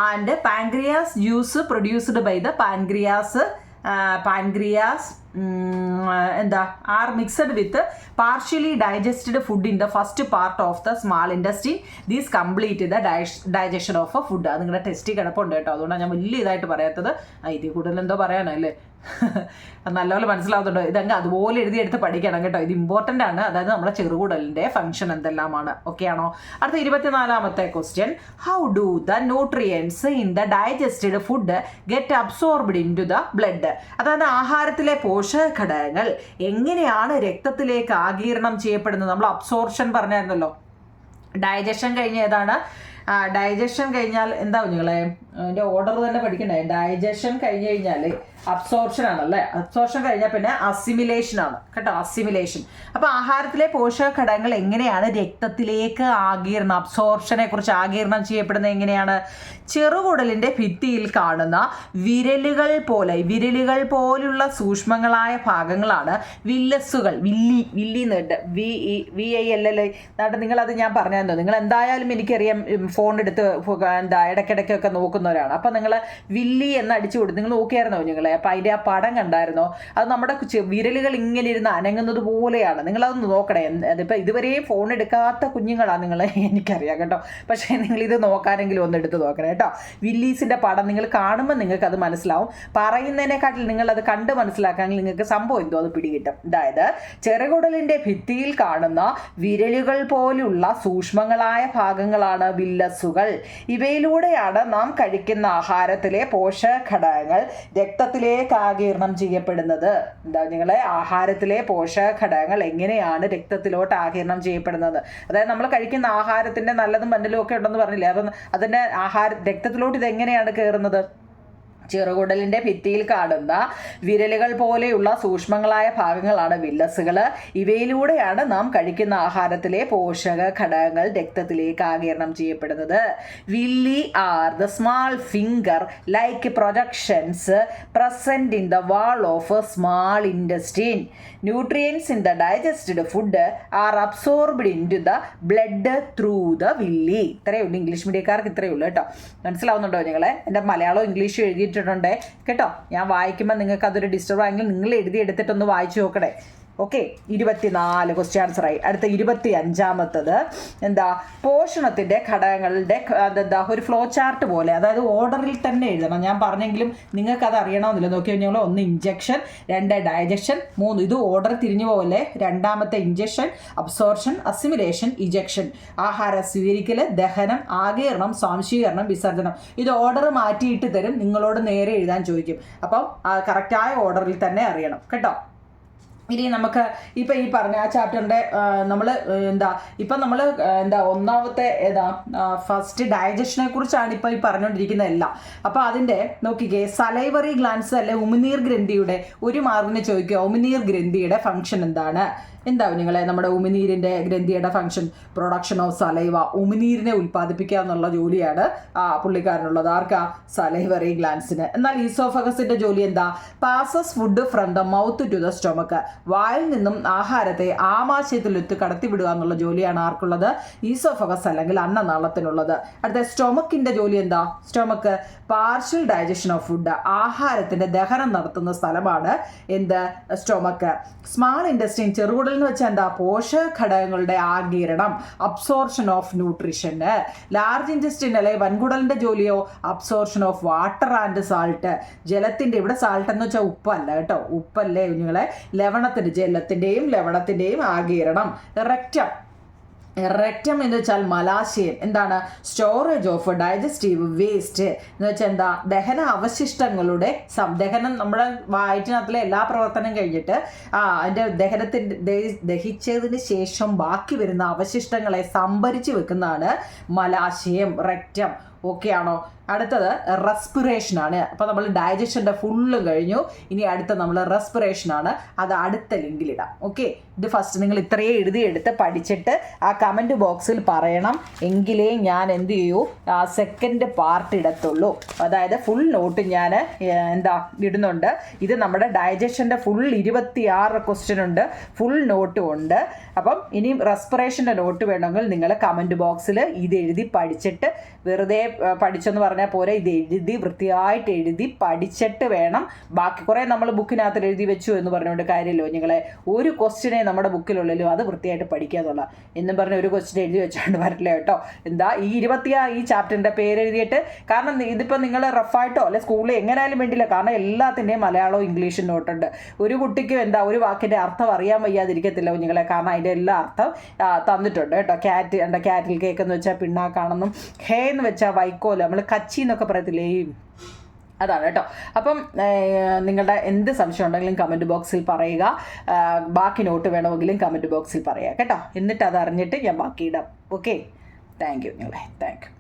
And pancreas juice produced by the pancreas are mixed with partially digested food in the first part of the small intestine. These complete the digestion of a food. അത് നിങ്ങളുടെ test കിടപ്പുണ്ട് കേട്ടോ, അതുകൊണ്ടാണ് ഞാൻ വലിയ ഇതായിട്ട് പറയാത്തത്. ഇതിൽ കൂടുതൽ എന്തോ പറയാനല്ലേ, നല്ലപോലെ മനസ്സിലാവുന്നുണ്ടോ? ഇതങ്ങ് അതുപോലെ എഴുതിയെടുത്ത് പഠിക്കണം കേട്ടോ. ഇത് ഇമ്പോർട്ടൻ്റ് ആണ്. അതായത് നമ്മുടെ ചെറുകുടലിൻ്റെ ഫംഗ്ഷൻ എന്തെല്ലാമാണ്. ഓക്കെ ആണോ? അടുത്ത 24ാമത്തെ question. How do the nutrients in the digested food get absorbed into the blood? അതായത് ആഹാരത്തിലെ പോഷകഘടകങ്ങൾ എങ്ങനെയാണ് രക്തത്തിലേക്ക് ആഗിരണം ചെയ്യപ്പെടുന്നത്? നമ്മൾ അബ്സോർപ്ഷൻ പറഞ്ഞായിരുന്നല്ലോ. ഡൈജഷൻ കഴിഞ്ഞ ഏതാണ്? ഡൈജഷൻ കഴിഞ്ഞാൽ എന്താ കുഞ്ഞുങ്ങളെ? അതിൻ്റെ ഓർഡർ തന്നെ പഠിക്കണ്ടേ. ഡൈജഷൻ കഴിഞ്ഞ് കഴിഞ്ഞാൽ അബ്സോർപ്ഷൻ ആണല്ലേ. അബ്സോർപ്ഷൻ കഴിഞ്ഞാൽ പിന്നെ അസിമിലേഷൻ ആണ് കേട്ടോ, അസിമിലേഷൻ. അപ്പോൾ ആഹാരത്തിലെ പോഷക ഘടകങ്ങൾ എങ്ങനെയാണ് രക്തത്തിലേക്ക് ആഗിരണം, അബ്സോർപ്ഷനെ കുറിച്ച് ആഗിരണം ചെയ്യപ്പെടുന്നത് എങ്ങനെയാണ്? ചെറുകുടലിൻ്റെ ഭിത്തിയിൽ കാണുന്ന വിരലുകൾ പോലുള്ള സൂക്ഷ്മങ്ങളായ ഭാഗങ്ങളാണ് വില്ലസുകൾ. വില്ലി എന്നുണ്ട്, VILL. നിങ്ങളത് ഞാൻ പറഞ്ഞാൽ നിങ്ങൾ എന്തായാലും എനിക്കറിയാം ഫോൺ എടുത്ത് ഇടയ്ക്കിടയ്ക്കൊക്കെ നോക്കുന്നവരാണ്. അപ്പം നിങ്ങൾ വില്ലി എന്ന് അടിച്ചു കൊടുത്ത് നിങ്ങൾ നോക്കിയായിരുന്നോ നിങ്ങളെ? അപ്പം അതിൻ്റെ ആ പടം കണ്ടായിരുന്നോ? അത് നമ്മുടെ വിരലുകൾ ഇങ്ങനെ ഇരുന്ന് അനങ്ങുന്നത് പോലെയാണ്. നിങ്ങളതൊന്ന് നോക്കണേ. അതിപ്പോൾ ഇതുവരെയും ഫോൺ എടുക്കാത്ത കുഞ്ഞുങ്ങളാണ് നിങ്ങൾ, എനിക്കറിയാം കേട്ടോ. പക്ഷേ നിങ്ങളിത് നോക്കാനെങ്കിലും ഒന്ന് എടുത്ത് നോക്കണം കേട്ടോ. വില്ലീസിൻ്റെ പടം നിങ്ങൾ കാണുമ്പോൾ നിങ്ങൾക്ക് അത് മനസ്സിലാവും. പറയുന്നതിനെക്കാട്ടിൽ നിങ്ങളത് കണ്ട് മനസ്സിലാക്കാമെങ്കിൽ നിങ്ങൾക്ക് സംഭവം എന്തോ അത് പിടികിട്ടും. അതായത് ചെറുകുടലിൻ്റെ ഭിത്തിയിൽ കാണുന്ന വിരലുകൾ പോലുള്ള സൂക്ഷ്മങ്ങളായ ഭാഗങ്ങളാണ് വില്ലസ്. വില്ലസുകൾ. ഇവയിലൂടെയാണ് നാം കഴിക്കുന്ന ആഹാരത്തിലെ പോഷക ഘടകങ്ങൾ രക്തത്തിലേക്ക് ആഗിരണം ചെയ്യപ്പെടുന്നത്. എന്താ നിങ്ങളെ ആഹാരത്തിലെ പോഷക ഘടകങ്ങൾ എങ്ങനെയാണ് രക്തത്തിലോട്ട് ആഗിരണം ചെയ്യപ്പെടുന്നത്? അതായത് നമ്മൾ കഴിക്കുന്ന ആഹാരത്തിന്റെ നല്ലതും മണ്ടലും ഒക്കെ ഉണ്ടെന്ന് പറഞ്ഞില്ലേ, അപ്പം അതിന്റെ രക്തത്തിലോട്ട് ഇതെങ്ങനെയാണ് കയറുന്നത്? ചെറുകുടലിൻ്റെ ഭിത്തിയിൽ കാണുന്ന വിരലുകൾ പോലെയുള്ള സൂക്ഷ്മങ്ങളായ ഭാഗങ്ങളാണ് വില്ലസുകൾ. ഇവയിലൂടെയാണ് നാം കഴിക്കുന്ന ആഹാരത്തിലെ പോഷക ഘടകങ്ങൾ രക്തത്തിലേക്ക് ആഗിരണം ചെയ്യപ്പെടുന്നത്. Villi are the small finger like projections present in the wall of small intestine. Nutrients in the digested food are absorbed into the blood through the villi. ഇത്രയേ ഉള്ളൂ, ഇംഗ്ലീഷ് മീഡിയക്കാർക്ക് ഇത്രയേ ഉള്ളൂ കേട്ടോ. മനസ്സിലാവുന്നുണ്ടോ നിങ്ങളെ? എൻ്റെ മലയാളവും ഇംഗ്ലീഷും എഴുതിയിട്ടുണ്ട് കേട്ടോ. ഞാൻ വായിക്കുമ്പോൾ നിങ്ങൾക്ക് അതൊരു ഡിസ്റ്റർബ് ആയെങ്കിൽ നിങ്ങൾ എഴുതിയെടുത്തിട്ടൊന്ന് വായിച്ചു നോക്കണേ. ഓക്കെ, 24 ക്വസ്റ്റ്യൻ ആൻസറായി. അടുത്ത 25ാമത്തത് എന്താ? പോഷണത്തിൻ്റെ ഘടകങ്ങളുടെ എന്താ ഒരു ഫ്ലോ ചാർട്ട് പോലെ, അതായത് ഓർഡറിൽ തന്നെ എഴുതണം. ഞാൻ പറഞ്ഞെങ്കിലും നിങ്ങൾക്കത് അറിയണമെന്നില്ല. നോക്കി കഴിഞ്ഞാൽ 1 ഇഞ്ചക്ഷൻ, 2 ഡൈജഷൻ, 3 ഇത് ഓർഡർ തിരിഞ്ഞു പോലെ. രണ്ടാമത്തെ ഇഞ്ചക്ഷൻ, അബ്സോർഷൻ, അസിമിലേഷൻ, ഇജക്ഷൻ. ആഹാരം സ്വീകരിക്കൽ, ദഹനം, ആഗിരണം, സ്വാംശീകരണം, വിസർജനം. ഇത് ഓർഡർ മാറ്റിയിട്ട് തരും, നിങ്ങളോട് നേരെ എഴുതാൻ ചോദിക്കും. അപ്പം കറക്റ്റായ ഓർഡറിൽ തന്നെ അറിയണം കേട്ടോ. ഇനി നമുക്ക് ഇപ്പം ഈ പറഞ്ഞ ആ ചാപ്റ്ററിൻ്റെ നമ്മൾ ഒന്നാമത്തെ ഫസ്റ്റ് ഡൈജഷനെ കുറിച്ചാണ് ഇപ്പോൾ ഈ പറഞ്ഞുകൊണ്ടിരിക്കുന്നത് എല്ലാം. അപ്പോൾ അതിൻ്റെ നോക്കിക്കേ, സലൈവറി ഗ്ലാൻസ് അല്ലെ ഉമിനീർ ഗ്രന്ഥിയുടെ ഒരു മാർക്കിന് ചോദിക്കുക, ഉമിനീർ ഗ്രന്ഥിയുടെ ഫംഗ്ഷൻ എന്താണ്? എന്താവും നിങ്ങളെ നമ്മുടെ ഉമിനീരിൻ്റെ ഗ്രന്ഥിയുടെ ഫംഗ്ഷൻ? പ്രൊഡക്ഷൻ ഓഫ് സലൈവ, ഉമിനീരിനെ ഉൽപ്പാദിപ്പിക്കുക എന്നുള്ള ജോലിയാണ് പുള്ളിക്കാരനുള്ളത്. ആർക്കാ? സലൈവറി ഗ്ലാൻസിന്. എന്നാൽ ഈസോഫഗസിൻ്റെ ജോലി എന്താ? Passes food from the mouth to the stomach, വായിൽ നിന്നും ആഹാരത്തെ ആമാശയത്തിലെത്തി കടത്തിവിടുക എന്നുള്ള ജോലിയാണ് ആർക്കുള്ളത്? ഈസോഫഗസ് അല്ലെങ്കിൽ അന്നനാളത്തിനുള്ളത്. അടുത്ത സ്റ്റൊമക്കിൻ്റെ ജോലി എന്താ? Stomach partial digestion of food, ആഹാരത്തിൻ്റെ ദഹനം നടത്തുന്ന സ്ഥലമാണ് എന്ത്? സ്റ്റൊമക്ക്. സ്മാൾ ഇൻറ്റസ്റ്റൈൻ ചെറുകുടൽ എന്ന് വെച്ചാൽ എന്താ? പോഷക ഘടകങ്ങളുടെ ആഗിരണം, absorption of nutrition. Large intestine അല്ലെ വൻകുടലിൻ്റെ ജോലിയോ? Absorption of water and salt, ജലത്തിൻ്റെ. ഇവിടെ സാൾട്ട് എന്ന് വെച്ചാൽ ഉപ്പല്ല കേട്ടോ, ഉപ്പല്ലേ കുഞ്ഞുങ്ങളെ. ജലത്തിൻ്റെയും ലവണത്തിൻ്റെയും ആഗിരണം. റെക്റ്റം എന്ന് വെച്ചാൽ മലാശയം. എന്താണ്? സ്റ്റോറേജ് ഓഫ് ഡൈജസ്റ്റീവ് വേസ്റ്റ് എന്ന് വെച്ചാൽ എന്താ? ദഹന അവശിഷ്ടങ്ങളുടെ ദഹനം. നമ്മുടെ വയറ്റിനകത്തിലെ എല്ലാ പ്രവർത്തനം കഴിഞ്ഞിട്ട് അതിൻ്റെ ദഹിച്ചതിന് ശേഷം ബാക്കി വരുന്ന അവശിഷ്ടങ്ങളെ സംഭരിച്ച് വെക്കുന്നതാണ് മലാശയം, റെക്റ്റം. ഓക്കെ ആണോ? അടുത്തത് റെസ്പിറേഷനാണ്. അപ്പോൾ നമ്മൾ ഡൈജഷൻ്റെ ഫുള്ളും കഴിഞ്ഞു. ഇനി അടുത്ത നമ്മൾ റെസ്പിറേഷനാണ്. അത് അടുത്ത ലിങ്കിലിടാം. ഓക്കെ, ഇത് ഫസ്റ്റ് നിങ്ങൾ ഇത്രയും എഴുതിയെടുത്ത് പഠിച്ചിട്ട് ആ കമൻറ്റ് ബോക്സിൽ പറയണം. എങ്കിലേ ഞാൻ എന്ത് ചെയ്യൂ, ആ സെക്കൻഡ് പാർട്ട് ഇടത്തുള്ളൂ. അതായത് ഫുൾ നോട്ട് ഞാൻ ഇടുന്നുണ്ട്. ഇത് നമ്മുടെ ഡൈജഷൻ്റെ ഫുൾ 26 ക്വസ്റ്റ്യൻ ഉണ്ട്, ഫുൾ നോട്ടും ഉണ്ട്. അപ്പം ഇനി റെസ്പിറേഷൻ്റെ നോട്ട് വേണമെങ്കിൽ നിങ്ങൾ കമൻറ്റ് ബോക്സിൽ ഇത് എഴുതി പഠിച്ചിട്ട്, വെറുതെ പഠിച്ചെന്ന് പറഞ്ഞാൽ പോരെ, ഇത് എഴുതി വൃത്തിയായിട്ട് എഴുതി പഠിച്ചിട്ട് വേണം ബാക്കി. കുറേ നമ്മൾ ബുക്കിനകത്ത് എഴുതി വെച്ചു എന്ന് പറഞ്ഞുകൊണ്ട് കാര്യമല്ലോ നിങ്ങളെ. ഒരു ക്വസ്റ്റ്യനെ നമ്മുടെ ബുക്കിലുള്ളല്ലോ, അത് വൃത്തിയായിട്ട് പഠിക്കുക എന്നുള്ള എന്നും പറഞ്ഞ് ഒരു ക്വസ്റ്റ്യൻ എഴുതി വെച്ചുകൊണ്ട് വരില്ല കേട്ടോ. എന്താ ഈ ചാപ്റ്ററിൻ്റെ പേര് എഴുതിയിട്ട്, കാരണം ഇതിപ്പോൾ നിങ്ങൾ റഫായിട്ടോ അല്ലെ സ്കൂളിൽ എങ്ങനെയായാലും വേണ്ടില്ല, കാരണം എല്ലാത്തിൻ്റെയും മലയാളവും ഇംഗ്ലീഷും നോട്ടുണ്ട്. ഒരു കുട്ടിക്കും ഒരു വാക്കിൻ്റെ അർത്ഥം അറിയാൻ വയ്യാതിരിക്കത്തില്ല കുഞ്ഞുങ്ങളെ, കാരണം അതിൻ്റെ എല്ലാ അർത്ഥം തന്നിട്ടുണ്ട് കേട്ടോ. ക്യാറ്റിൽ കേക്ക് എന്ന് വെച്ചാൽ പിണ്ണാക്കാണെന്നും, ഹേ എന്ന് വെച്ചാൽ വൈക്കോല്, നമ്മൾ കച്ചി എന്നൊക്കെ പറയത്തില്ലേ, അതാണ് കേട്ടോ. അപ്പം നിങ്ങളുടെ എന്ത് സംശയം ഉണ്ടെങ്കിലും കമൻറ്റ് ബോക്സിൽ പറയുക. ബാക്കി നോട്ട് വേണമെങ്കിലും കമൻറ്റ് ബോക്സിൽ പറയുക കേട്ടോ. എന്നിട്ട് അത് അറിഞ്ഞിട്ട് ഞാൻ ബാക്കി ഇടാം. ഓക്കെ, താങ്ക് യു നിങ്ങളെ, താങ്ക് യു.